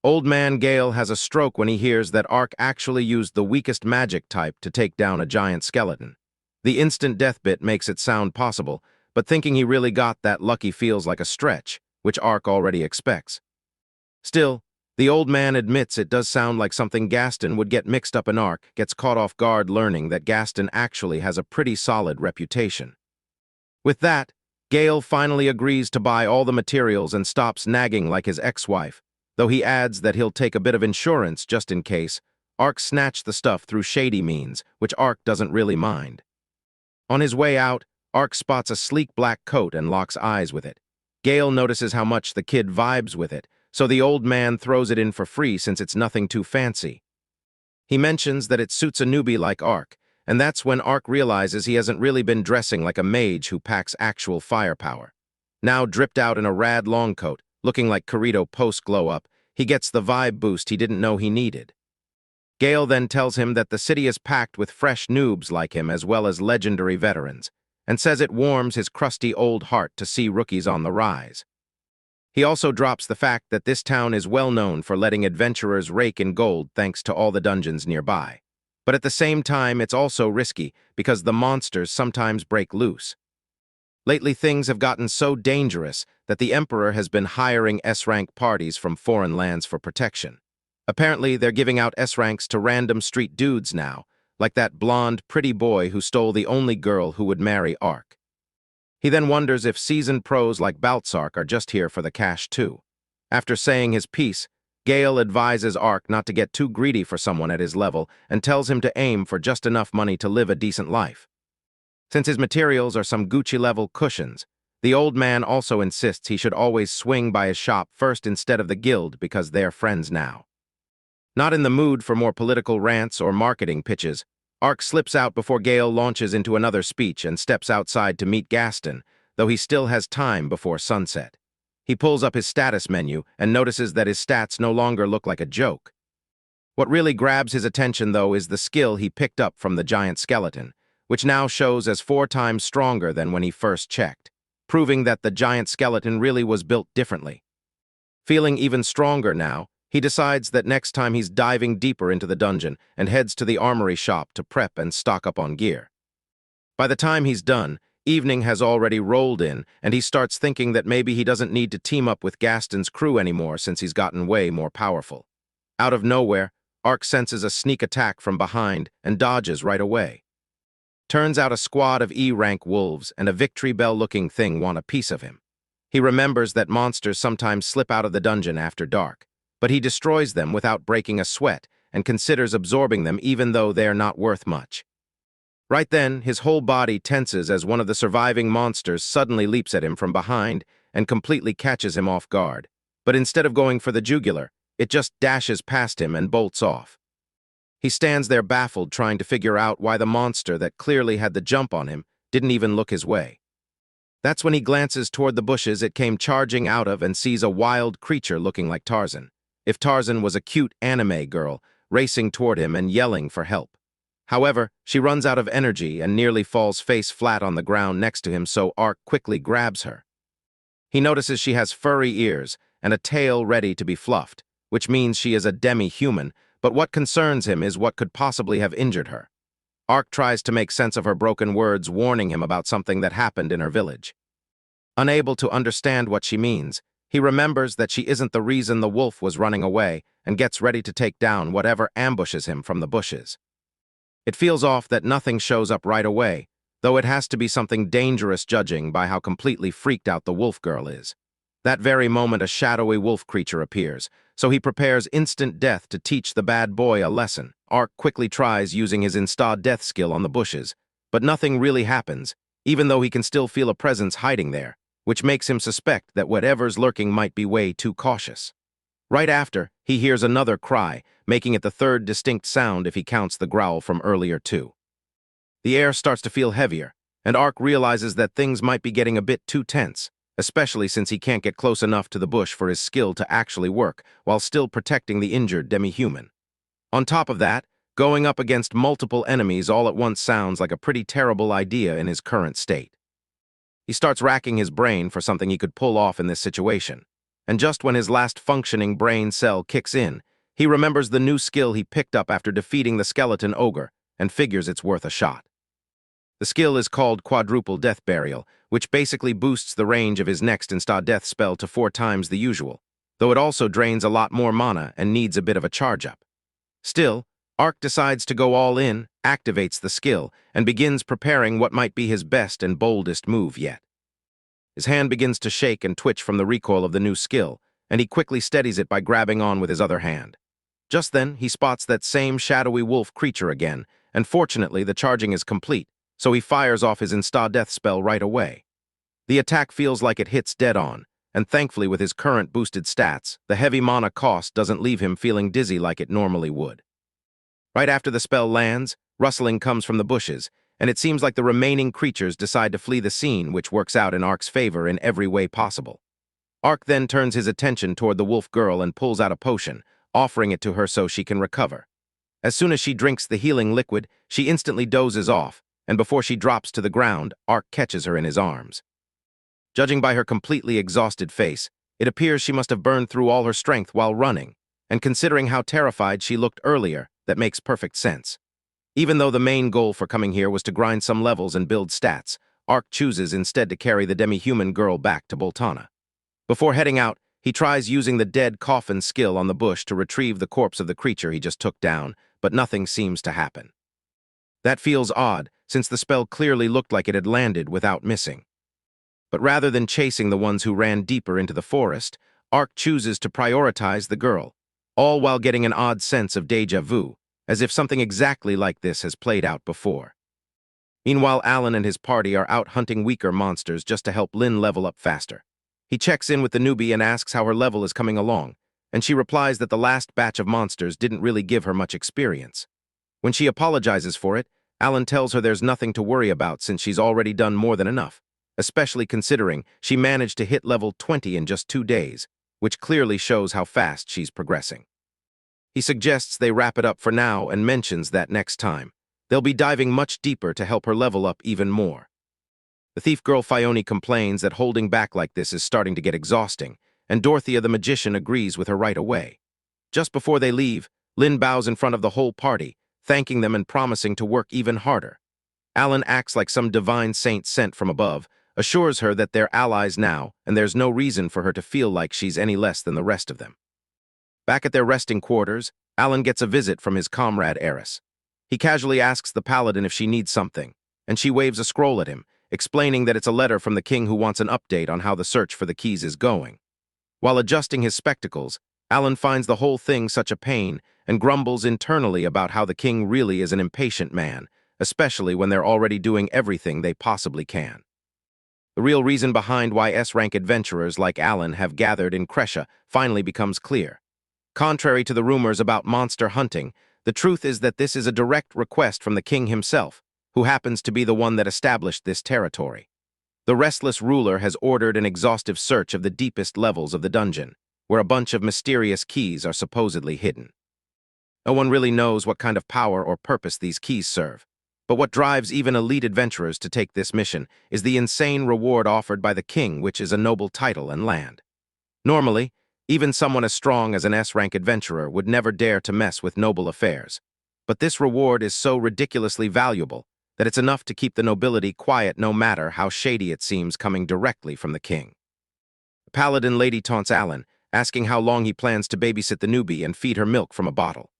Old Man Gale has a stroke when he hears that Ark actually used the weakest magic type to take down a giant skeleton. The instant death bit makes it sound possible, but thinking he really got that lucky feels like a stretch, which Ark already expects. Still, the old man admits it does sound like something Gaston would get mixed up in. Ark gets caught off guard learning that Gaston actually has a pretty solid reputation. With that, Gale finally agrees to buy all the materials and stops nagging like his ex-wife, though he adds that he'll take a bit of insurance just in case. Ark snatched the stuff through shady means, which Ark doesn't really mind. On his way out, Ark spots a sleek black coat and locks eyes with it. Gale notices how much the kid vibes with it, so the old man throws it in for free since it's nothing too fancy. He mentions that it suits a newbie like Ark, and that's when Ark realizes he hasn't really been dressing like a mage who packs actual firepower. Now dripped out in a rad long coat, looking like Kirito post-glow-up, he gets the vibe boost he didn't know he needed. Gale then tells him that the city is packed with fresh noobs like him as well as legendary veterans, and says it warms his crusty old heart to see rookies on the rise. He also drops the fact that this town is well known for letting adventurers rake in gold thanks to all the dungeons nearby. But at the same time, it's also risky because the monsters sometimes break loose. Lately, things have gotten so dangerous that the Emperor has been hiring S-rank parties from foreign lands for protection. Apparently, they're giving out S-ranks to random street dudes now, like that blonde, pretty boy who stole the only girl who would marry Ark. He then wonders if seasoned pros like Baltzark are just here for the cash too. After saying his piece, Gale advises Ark not to get too greedy for someone at his level and tells him to aim for just enough money to live a decent life. Since his materials are some Gucci-level cushions, the old man also insists he should always swing by his shop first instead of the guild because they're friends now. Not in the mood for more political rants or marketing pitches, Ark slips out before Gale launches into another speech and steps outside to meet Gaston, though he still has time before sunset. He pulls up his status menu and notices that his stats no longer look like a joke. What really grabs his attention, though, is the skill he picked up from the giant skeleton, which now shows as 4 times stronger than when he first checked, proving that the giant skeleton really was built differently. Feeling even stronger now, he decides that next time he's diving deeper into the dungeon and heads to the armory shop to prep and stock up on gear. By the time he's done, evening has already rolled in, and he starts thinking that maybe he doesn't need to team up with Gaston's crew anymore since he's gotten way more powerful. Out of nowhere, Ark senses a sneak attack from behind and dodges right away. Turns out a squad of E-rank wolves and a victory bell-looking thing want a piece of him. He remembers that monsters sometimes slip out of the dungeon after dark, but he destroys them without breaking a sweat and considers absorbing them even though they're not worth much. Right then, his whole body tenses as one of the surviving monsters suddenly leaps at him from behind and completely catches him off guard. But instead of going for the jugular, it just dashes past him and bolts off. He stands there baffled, trying to figure out why the monster that clearly had the jump on him didn't even look his way. That's when he glances toward the bushes it came charging out of and sees a wild creature looking like Tarzan. If Tarzan was a cute anime girl, racing toward him and yelling for help. However, she runs out of energy and nearly falls face flat on the ground next to him, so Ark quickly grabs her. He notices she has furry ears and a tail ready to be fluffed, which means she is a demi-human, but what concerns him is what could possibly have injured her. Ark tries to make sense of her broken words, warning him about something that happened in her village. Unable to understand what she means, he remembers that she isn't the reason the wolf was running away and gets ready to take down whatever ambushes him from the bushes. It feels off that nothing shows up right away, though it has to be something dangerous judging by how completely freaked out the wolf girl is. That very moment a shadowy wolf creature appears, so he prepares instant death to teach the bad boy a lesson. Ark quickly tries using his insta-death skill on the bushes, but nothing really happens, even though he can still feel a presence hiding there, which makes him suspect that whatever's lurking might be way too cautious. Right after, he hears another cry, making it the third distinct sound if he counts the growl from earlier too. The air starts to feel heavier, and Ark realizes that things might be getting a bit too tense, especially since he can't get close enough to the bush for his skill to actually work, while still protecting the injured demi-human. On top of that, going up against multiple enemies all at once sounds like a pretty terrible idea in his current state. He starts racking his brain for something he could pull off in this situation. And just when his last functioning brain cell kicks in, he remembers the new skill he picked up after defeating the skeleton ogre and figures it's worth a shot. The skill is called Quadruple Death Burial, which basically boosts the range of his next insta-death spell to 4 times the usual, though it also drains a lot more mana and needs a bit of a charge-up. Still, Ark decides to go all in, activates the skill, and begins preparing what might be his best and boldest move yet. His hand begins to shake and twitch from the recoil of the new skill, and he quickly steadies it by grabbing on with his other hand. Just then, he spots that same shadowy wolf creature again, and fortunately the charging is complete, so he fires off his insta-death spell right away. The attack feels like it hits dead on, and thankfully with his current boosted stats, the heavy mana cost doesn't leave him feeling dizzy like it normally would. Right after the spell lands, rustling comes from the bushes, and it seems like the remaining creatures decide to flee the scene, which works out in Ark's favor in every way possible. Ark then turns his attention toward the wolf girl and pulls out a potion, offering it to her so she can recover. As soon as she drinks the healing liquid, she instantly dozes off, and before she drops to the ground, Ark catches her in his arms. Judging by her completely exhausted face, it appears she must have burned through all her strength while running, and considering how terrified she looked earlier, that makes perfect sense. Even though the main goal for coming here was to grind some levels and build stats, Ark chooses instead to carry the demi-human girl back to Boltana. Before heading out, he tries using the dead coffin skill on the bush to retrieve the corpse of the creature he just took down, but nothing seems to happen. That feels odd, since the spell clearly looked like it had landed without missing. But rather than chasing the ones who ran deeper into the forest, Ark chooses to prioritize the girl, all while getting an odd sense of déjà vu, as if something exactly like this has played out before. Meanwhile, Alan and his party are out hunting weaker monsters just to help Lynn level up faster. He checks in with the newbie and asks how her level is coming along, and she replies that the last batch of monsters didn't really give her much experience. When she apologizes for it, Alan tells her there's nothing to worry about since she's already done more than enough, especially considering she managed to hit level 20 in just 2 days, which clearly shows how fast she's progressing. He suggests they wrap it up for now and mentions that next time, they'll be diving much deeper to help her level up even more. The thief girl Fione complains that holding back like this is starting to get exhausting, and Dorothea the magician agrees with her right away. Just before they leave, Lynn bows in front of the whole party, thanking them and promising to work even harder. Alan acts like some divine saint sent from above, assures her that they're allies now, and there's no reason for her to feel like she's any less than the rest of them. Back at their resting quarters, Alan gets a visit from his comrade Eris. He casually asks the paladin if she needs something, and she waves a scroll at him, explaining that it's a letter from the king who wants an update on how the search for the keys is going. While adjusting his spectacles, Alan finds the whole thing such a pain and grumbles internally about how the king really is an impatient man, especially when they're already doing everything they possibly can. The real reason behind why S-rank adventurers like Alan have gathered in Kresha finally becomes clear. Contrary to the rumors about monster hunting, the truth is that this is a direct request from the king himself, who happens to be the one that established this territory. The restless ruler has ordered an exhaustive search of the deepest levels of the dungeon, where a bunch of mysterious keys are supposedly hidden. No one really knows what kind of power or purpose these keys serve, but what drives even elite adventurers to take this mission is the insane reward offered by the king, which is a noble title and land. Normally, even someone as strong as an S-rank adventurer would never dare to mess with noble affairs, but this reward is so ridiculously valuable that it's enough to keep the nobility quiet no matter how shady it seems coming directly from the king. The paladin lady taunts Alan, asking how long he plans to babysit the newbie and feed her milk from a bottle.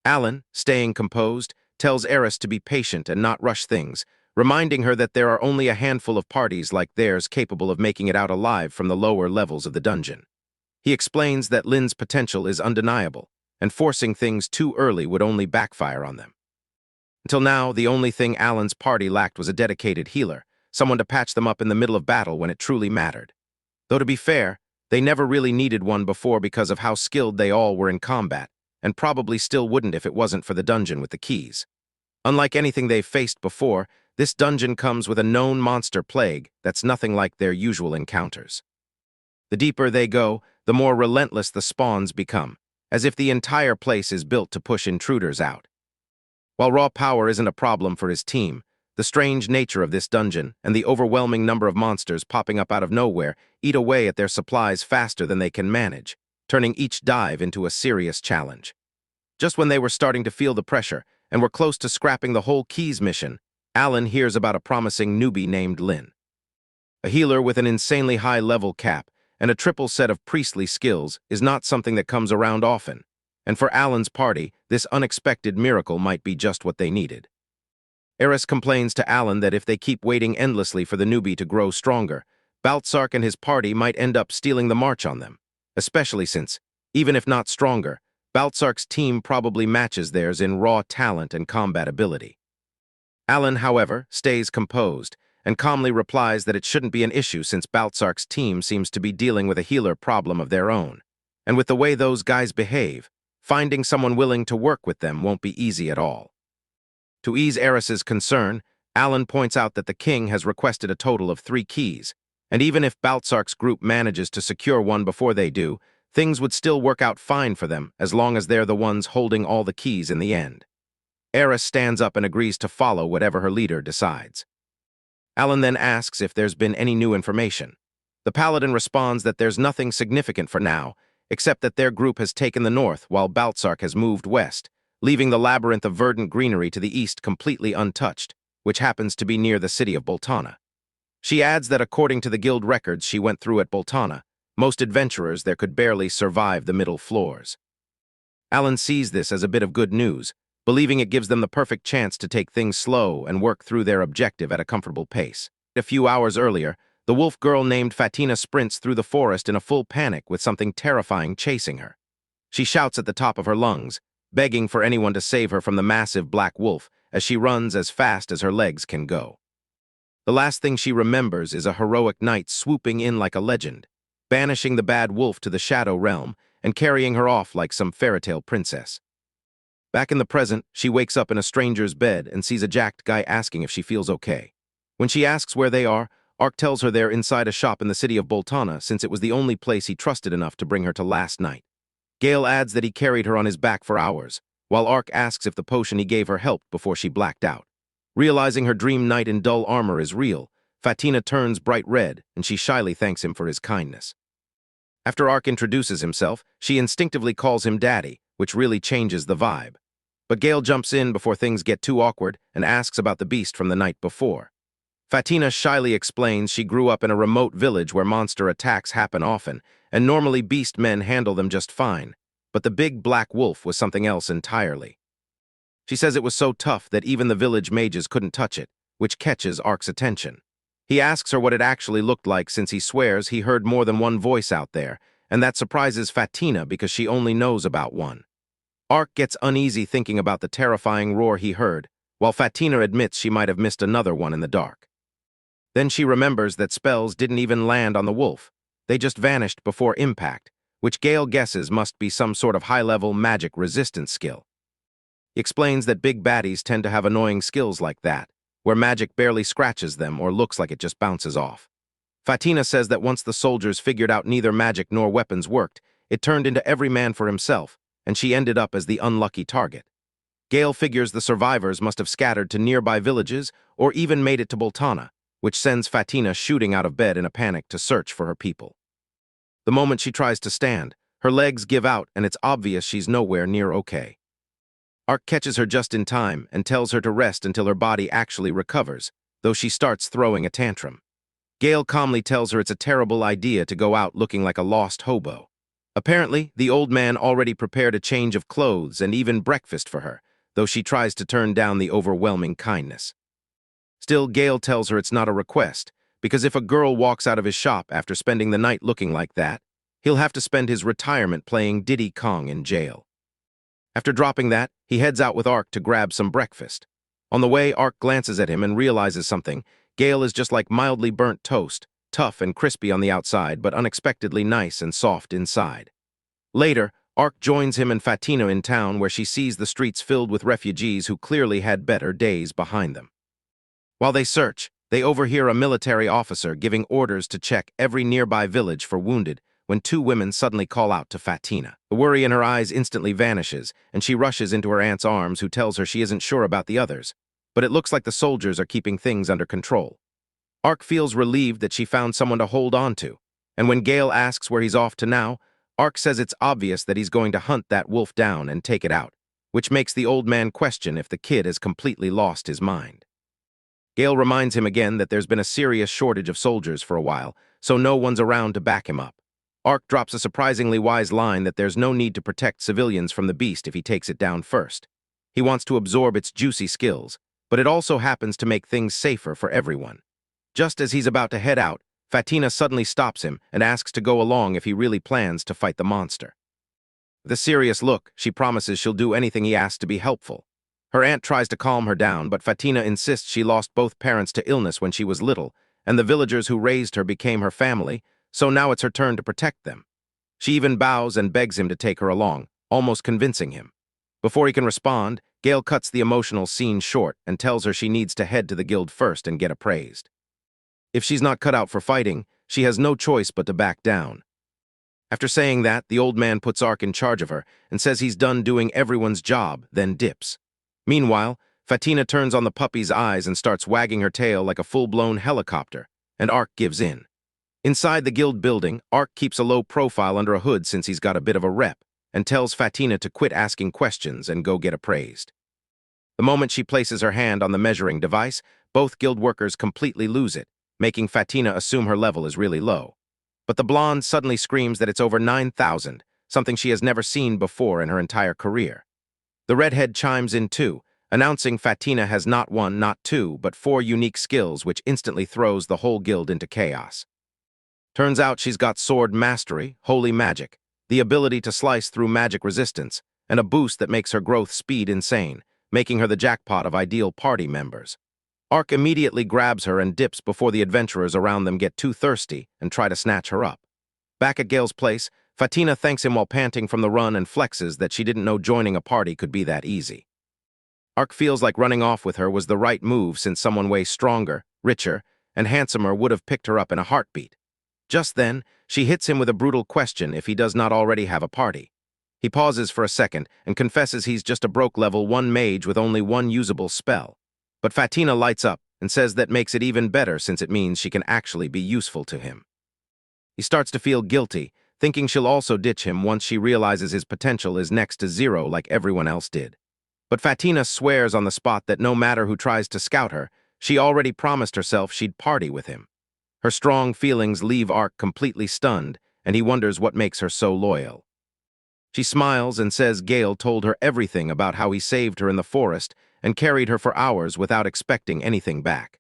Alan, staying composed, tells Eris to be patient and not rush things, reminding her that there are only a handful of parties like theirs capable of making it out alive from the lower levels of the dungeon. He explains that Lynn's potential is undeniable, and forcing things too early would only backfire on them. Until now, the only thing Alan's party lacked was a dedicated healer, someone to patch them up in the middle of battle when it truly mattered. Though to be fair, they never really needed one before because of how skilled they all were in combat, and probably still wouldn't if it wasn't for the dungeon with the keys. Unlike anything they've faced before, this dungeon comes with a known monster plague that's nothing like their usual encounters. The deeper they go, the more relentless the spawns become, as if the entire place is built to push intruders out. While raw power isn't a problem for his team, the strange nature of this dungeon and the overwhelming number of monsters popping up out of nowhere eat away at their supplies faster than they can manage, turning each dive into a serious challenge. Just when they were starting to feel the pressure and were close to scrapping the whole keys mission, Alan hears about a promising newbie named Lynn. A healer with an insanely high level cap and a triple set of priestly skills is not something that comes around often, and for Alan's party, this unexpected miracle might be just what they needed. Eris complains to Alan that if they keep waiting endlessly for the newbie to grow stronger, Baltzark and his party might end up stealing the march on them, especially since, even if not stronger, Baltzark's team probably matches theirs in raw talent and combat ability. Alan, however, stays composed and calmly replies that it shouldn't be an issue since Baltzark's team seems to be dealing with a healer problem of their own, and with the way those guys behave, finding someone willing to work with them won't be easy at all. To ease Eris's concern, Alan points out that the king has requested a total of 3 keys, and even if Baltzark's group manages to secure one before they do, things would still work out fine for them as long as they're the ones holding all the keys in the end. Eris stands up and agrees to follow whatever her leader decides. Alan then asks if there's been any new information. The paladin responds that there's nothing significant for now, except that their group has taken the north while Baltzark has moved west, leaving the labyrinth of verdant greenery to the east completely untouched, which happens to be near the city of Boltana. She adds that according to the guild records she went through at Boltana, most adventurers there could barely survive the middle floors. Alan sees this as a bit of good news, believing it gives them the perfect chance to take things slow and work through their objective at a comfortable pace. A few hours earlier, the wolf girl named Fatina sprints through the forest in a full panic with something terrifying chasing her. She shouts at the top of her lungs, begging for anyone to save her from the massive black wolf as she runs as fast as her legs can go. The last thing she remembers is a heroic knight swooping in like a legend, banishing the bad wolf to the shadow realm and carrying her off like some fairytale princess. Back in the present, she wakes up in a stranger's bed and sees a jacked guy asking if she feels okay. When she asks where they are, Ark tells her they're inside a shop in the city of Boltana since it was the only place he trusted enough to bring her to last night. Gale adds that he carried her on his back for hours, while Ark asks if the potion he gave her helped before she blacked out. Realizing her dream knight in dull armor is real, Fatina turns bright red and she shyly thanks him for his kindness. After Ark introduces himself, she instinctively calls him Daddy, which really changes the vibe. But Gale jumps in before things get too awkward and asks about the beast from the night before. Fatina shyly explains she grew up in a remote village where monster attacks happen often, and normally beast men handle them just fine, but the big black wolf was something else entirely. She says it was so tough that even the village mages couldn't touch it, which catches Ark's attention. He asks her what it actually looked like since he swears he heard more than one voice out there, and that surprises Fatina because she only knows about one. Ark gets uneasy thinking about the terrifying roar he heard, while Fatina admits she might have missed another one in the dark. Then she remembers that spells didn't even land on the wolf. They just vanished before impact, which Gale guesses must be some sort of high-level magic resistance skill. He explains that big baddies tend to have annoying skills like that, where magic barely scratches them or looks like it just bounces off. Fatina says that once the soldiers figured out neither magic nor weapons worked, it turned into every man for himself, and she ended up as the unlucky target. Gale figures the survivors must have scattered to nearby villages or even made it to Boltana, which sends Fatina shooting out of bed in a panic to search for her people. The moment she tries to stand, her legs give out and it's obvious she's nowhere near okay. Ark catches her just in time and tells her to rest until her body actually recovers, though she starts throwing a tantrum. Gale calmly tells her it's a terrible idea to go out looking like a lost hobo. Apparently, the old man already prepared a change of clothes and even breakfast for her, though she tries to turn down the overwhelming kindness. Still, Gale tells her it's not a request, because if a girl walks out of his shop after spending the night looking like that, he'll have to spend his retirement playing Diddy Kong in jail. After dropping that, he heads out with Ark to grab some breakfast. On the way, Ark glances at him and realizes something. Gale is just like mildly burnt toast, tough and crispy on the outside, but unexpectedly nice and soft inside. Later, Ark joins him and Fatina in town where she sees the streets filled with refugees who clearly had better days behind them. While they search, they overhear a military officer giving orders to check every nearby village for wounded when two women suddenly call out to Fatina. The worry in her eyes instantly vanishes, and she rushes into her aunt's arms, who tells her she isn't sure about the others, but it looks like the soldiers are keeping things under control. Ark feels relieved that she found someone to hold on to, and when Gale asks where he's off to now, Ark says it's obvious that he's going to hunt that wolf down and take it out, which makes the old man question if the kid has completely lost his mind. Gale reminds him again that there's been a serious shortage of soldiers for a while, so no one's around to back him up. Ark drops a surprisingly wise line that there's no need to protect civilians from the beast if he takes it down first. He wants to absorb its juicy skills, but it also happens to make things safer for everyone. Just as he's about to head out, Fatina suddenly stops him and asks to go along if he really plans to fight the monster. With a serious look, she promises she'll do anything he asks to be helpful. Her aunt tries to calm her down, but Fatina insists she lost both parents to illness when she was little, and the villagers who raised her became her family, so now it's her turn to protect them. She even bows and begs him to take her along, almost convincing him. Before he can respond, Gale cuts the emotional scene short and tells her she needs to head to the guild first and get appraised. If she's not cut out for fighting, she has no choice but to back down. After saying that, the old man puts Ark in charge of her and says he's done doing everyone's job, then dips. Meanwhile, Fatina turns on the puppy's eyes and starts wagging her tail like a full-blown helicopter, and Ark gives in. Inside the guild building, Ark keeps a low profile under a hood since he's got a bit of a rep, and tells Fatina to quit asking questions and go get appraised. The moment she places her hand on the measuring device, both guild workers completely lose it, making Fatina assume her level is really low. But the blonde suddenly screams that it's over 9,000, something she has never seen before in her entire career. The redhead chimes in too, announcing Fatina has not one, not two, but 4 unique skills which instantly throws the whole guild into chaos. Turns out she's got sword mastery, holy magic, the ability to slice through magic resistance, and a boost that makes her growth speed insane, making her the jackpot of ideal party members. Ark immediately grabs her and dips before the adventurers around them get too thirsty and try to snatch her up. Back at Gale's place, Fatina thanks him while panting from the run and flexes that she didn't know joining a party could be that easy. Ark feels like running off with her was the right move since someone way stronger, richer, and handsomer would have picked her up in a heartbeat. Just then, she hits him with a brutal question if he does not already have a party. He pauses for a second and confesses he's just a broke level 1 mage with only 1 usable spell. But Fatina lights up and says that makes it even better since it means she can actually be useful to him. He starts to feel guilty, thinking she'll also ditch him once she realizes his potential is next to 0 like everyone else did. But Fatina swears on the spot that no matter who tries to scout her, she already promised herself she'd party with him. Her strong feelings leave Ark completely stunned, and he wonders what makes her so loyal. She smiles and says Gale told her everything about how he saved her in the forest and carried her for hours without expecting anything back.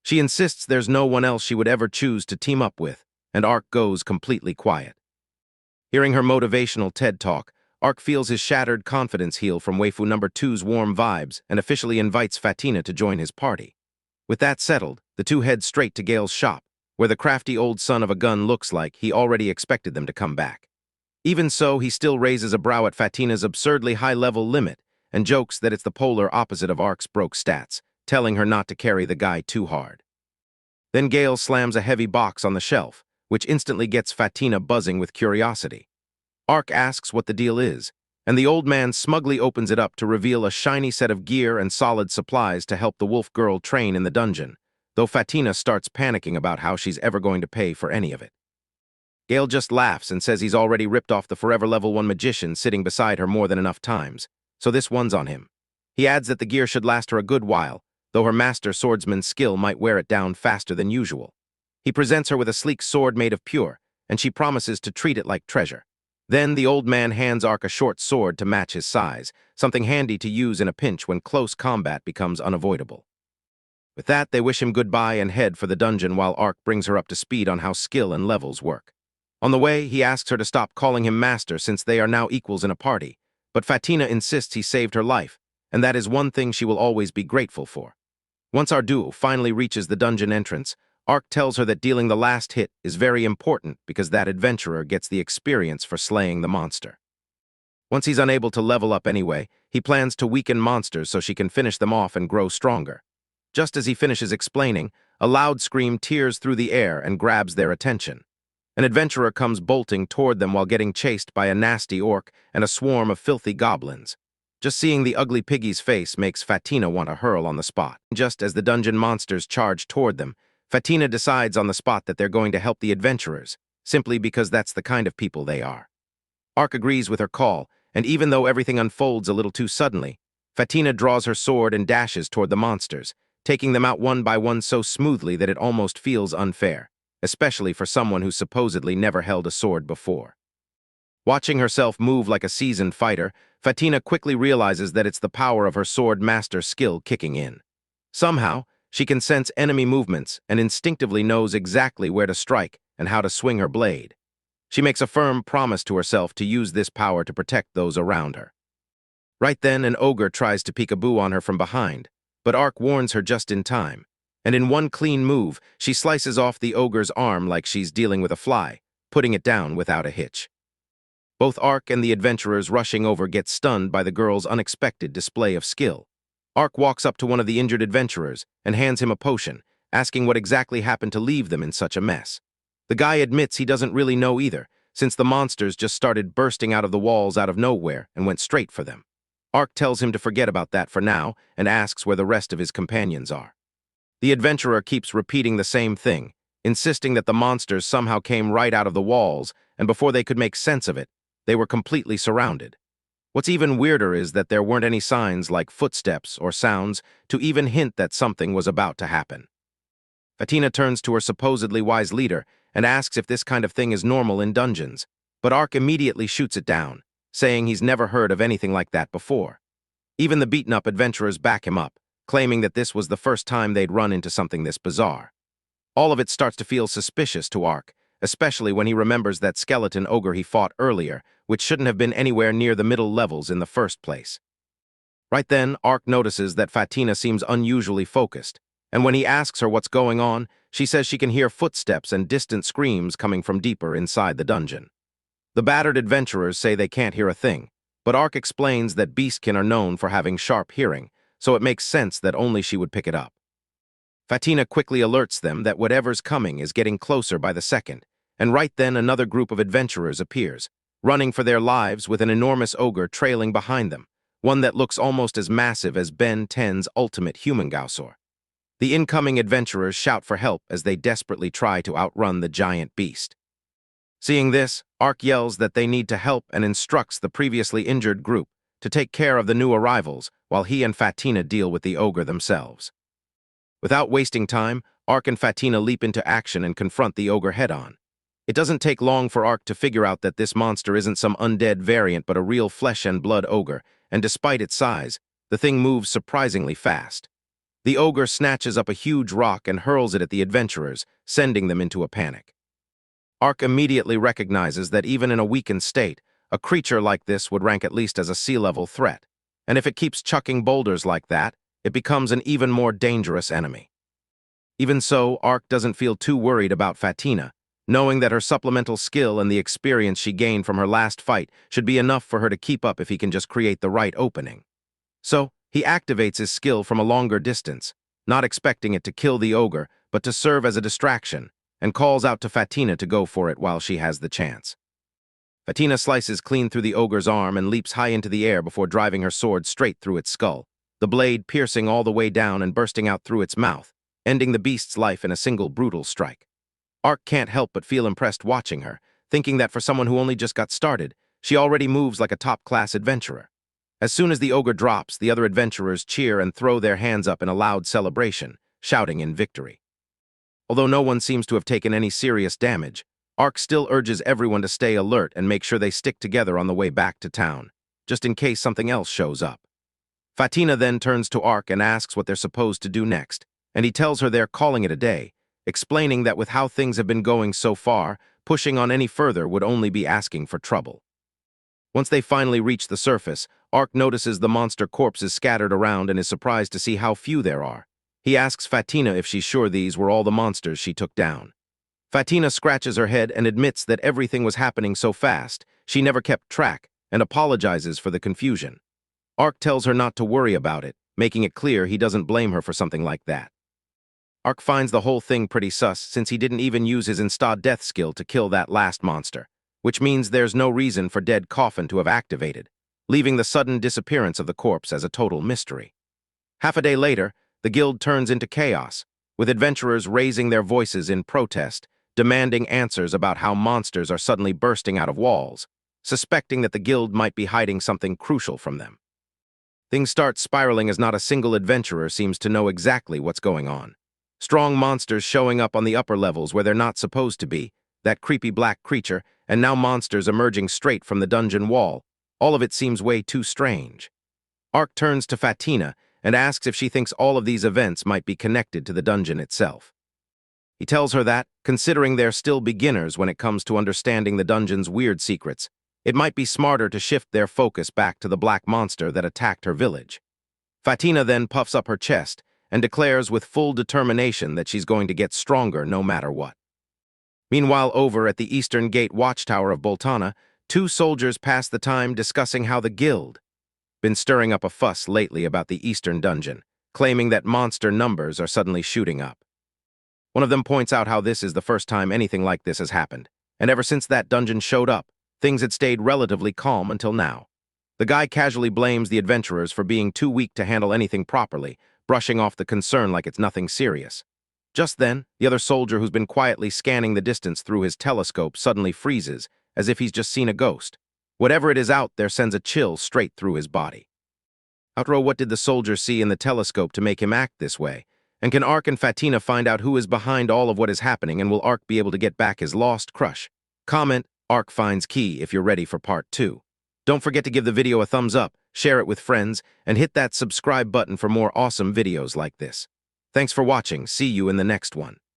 She insists there's no one else she would ever choose to team up with, and Ark goes completely quiet. Hearing her motivational TED talk, Ark feels his shattered confidence heal from waifu number 2's warm vibes and officially invites Fatina to join his party. With that settled, the two head straight to Gale's shop, where the crafty old son of a gun looks like he already expected them to come back. Even so, he still raises a brow at Fatina's absurdly high-level limit and jokes that it's the polar opposite of Ark's broke stats, telling her not to carry the guy too hard. Then Gale slams a heavy box on the shelf, which instantly gets Fatina buzzing with curiosity. Ark asks what the deal is, and the old man smugly opens it up to reveal a shiny set of gear and solid supplies to help the wolf girl train in the dungeon, though Fatina starts panicking about how she's ever going to pay for any of it. Gale just laughs and says he's already ripped off the forever level 1 magician sitting beside her more than enough times, so this one's on him. He adds that the gear should last her a good while, though her master swordsman's skill might wear it down faster than usual. He presents her with a sleek sword made of pure, and she promises to treat it like treasure. Then the old man hands Ark a short sword to match his size, something handy to use in a pinch when close combat becomes unavoidable. With that, they wish him goodbye and head for the dungeon while Ark brings her up to speed on how skill and levels work. On the way, he asks her to stop calling him master since they are now equals in a party, but Fatina insists he saved her life, and that is one thing she will always be grateful for. Once our duo finally reaches the dungeon entrance, Ark tells her that dealing the last hit is very important because that adventurer gets the experience for slaying the monster. Once he's unable to level up anyway, he plans to weaken monsters so she can finish them off and grow stronger. Just as he finishes explaining, a loud scream tears through the air and grabs their attention. An adventurer comes bolting toward them while getting chased by a nasty orc and a swarm of filthy goblins. Just seeing the ugly piggy's face makes Fatina want to hurl on the spot. Just as the dungeon monsters charge toward them, Fatina decides on the spot that they're going to help the adventurers, simply because that's the kind of people they are. Ark agrees with her call, and even though everything unfolds a little too suddenly, Fatina draws her sword and dashes toward the monsters, taking them out one by one so smoothly that it almost feels unfair, especially for someone who supposedly never held a sword before. Watching herself move like a seasoned fighter, Fatina quickly realizes that it's the power of her sword master skill kicking in. Somehow, she can sense enemy movements and instinctively knows exactly where to strike and how to swing her blade. She makes a firm promise to herself to use this power to protect those around her. Right then, an ogre tries to peekaboo on her from behind, but Ark warns her just in time, and in one clean move, she slices off the ogre's arm like she's dealing with a fly, putting it down without a hitch. Both Ark and the adventurers rushing over get stunned by the girl's unexpected display of skill. Ark walks up to one of the injured adventurers and hands him a potion, asking what exactly happened to leave them in such a mess. The guy admits he doesn't really know either, since the monsters just started bursting out of the walls out of nowhere and went straight for them. Ark tells him to forget about that for now and asks where the rest of his companions are. The adventurer keeps repeating the same thing, insisting that the monsters somehow came right out of the walls, and before they could make sense of it, they were completely surrounded. What's even weirder is that there weren't any signs like footsteps or sounds to even hint that something was about to happen. Fatina turns to her supposedly wise leader and asks if this kind of thing is normal in dungeons, but Ark immediately shoots it down, saying he's never heard of anything like that before. Even the beaten-up adventurers back him up, claiming that this was the first time they'd run into something this bizarre. All of it starts to feel suspicious to Ark, especially when he remembers that skeleton ogre he fought earlier, which shouldn't have been anywhere near the middle levels in the first place. Right then, Ark notices that Fatina seems unusually focused, and when he asks her what's going on, she says she can hear footsteps and distant screams coming from deeper inside the dungeon. The battered adventurers say they can't hear a thing, but Ark explains that beastkin are known for having sharp hearing, so it makes sense that only she would pick it up. Fatina quickly alerts them that whatever's coming is getting closer by the second, and right then another group of adventurers appears, running for their lives with an enormous ogre trailing behind them, one that looks almost as massive as Ben 10's ultimate human Gausaur. The incoming adventurers shout for help as they desperately try to outrun the giant beast. Seeing this, Ark yells that they need to help and instructs the previously injured group to take care of the new arrivals while he and Fatina deal with the ogre themselves. Without wasting time, Ark and Fatina leap into action and confront the ogre head-on. It doesn't take long for Ark to figure out that this monster isn't some undead variant but a real flesh-and-blood ogre, and despite its size, the thing moves surprisingly fast. The ogre snatches up a huge rock and hurls it at the adventurers, sending them into a panic. Ark immediately recognizes that even in a weakened state, a creature like this would rank at least as a sea-level threat, and if it keeps chucking boulders like that, it becomes an even more dangerous enemy. Even so, Ark doesn't feel too worried about Fatina, knowing that her supplemental skill and the experience she gained from her last fight should be enough for her to keep up if he can just create the right opening. So, he activates his skill from a longer distance, not expecting it to kill the ogre, but to serve as a distraction, and calls out to Fatina to go for it while she has the chance. Fatina slices clean through the ogre's arm and leaps high into the air before driving her sword straight through its skull, the blade piercing all the way down and bursting out through its mouth, ending the beast's life in a single brutal strike. Ark can't help but feel impressed watching her, thinking that for someone who only just got started, she already moves like a top-class adventurer. As soon as the ogre drops, the other adventurers cheer and throw their hands up in a loud celebration, shouting in victory. Although no one seems to have taken any serious damage, Ark still urges everyone to stay alert and make sure they stick together on the way back to town, just in case something else shows up. Fatina then turns to Ark and asks what they're supposed to do next, and he tells her they're calling it a day, explaining that with how things have been going so far, pushing on any further would only be asking for trouble. Once they finally reach the surface, Ark notices the monster corpses scattered around and is surprised to see how few there are. He asks Fatina if she's sure these were all the monsters she took down. Fatina scratches her head and admits that everything was happening so fast, she never kept track, and apologizes for the confusion. Ark tells her not to worry about it, making it clear he doesn't blame her for something like that. Ark finds the whole thing pretty sus since he didn't even use his insta-death skill to kill that last monster, which means there's no reason for Dead Coffin to have activated, leaving the sudden disappearance of the corpse as a total mystery. Half a day later, the guild turns into chaos, with adventurers raising their voices in protest, demanding answers about how monsters are suddenly bursting out of walls, suspecting that the guild might be hiding something crucial from them. Things start spiraling as not a single adventurer seems to know exactly what's going on. Strong monsters showing up on the upper levels where they're not supposed to be, that creepy black creature, and now monsters emerging straight from the dungeon wall. All of it seems way too strange. Ark turns to Fatina and asks if she thinks all of these events might be connected to the dungeon itself. He tells her that, considering they're still beginners when it comes to understanding the dungeon's weird secrets, it might be smarter to shift their focus back to the black monster that attacked her village. Fatina then puffs up her chest and declares with full determination that she's going to get stronger no matter what. Meanwhile, over at the Eastern Gate Watchtower of Boltana, two soldiers pass the time discussing how the guild been stirring up a fuss lately about the Eastern Dungeon, claiming that monster numbers are suddenly shooting up. One of them points out how this is the first time anything like this has happened, and ever since that dungeon showed up, things had stayed relatively calm until now. The guy casually blames the adventurers for being too weak to handle anything properly, brushing off the concern like it's nothing serious. Just then, the other soldier who's been quietly scanning the distance through his telescope suddenly freezes, as if he's just seen a ghost. Whatever it is out there sends a chill straight through his body. Outro, what did the soldier see in the telescope to make him act this way? And can Ark and Fatina find out who is behind all of what is happening, and will Ark be able to get back his lost crush? Comment, Ark finds key if you're ready for part 2. Don't forget to give the video a thumbs up, share it with friends, and hit that subscribe button for more awesome videos like this. Thanks for watching. See you in the next one.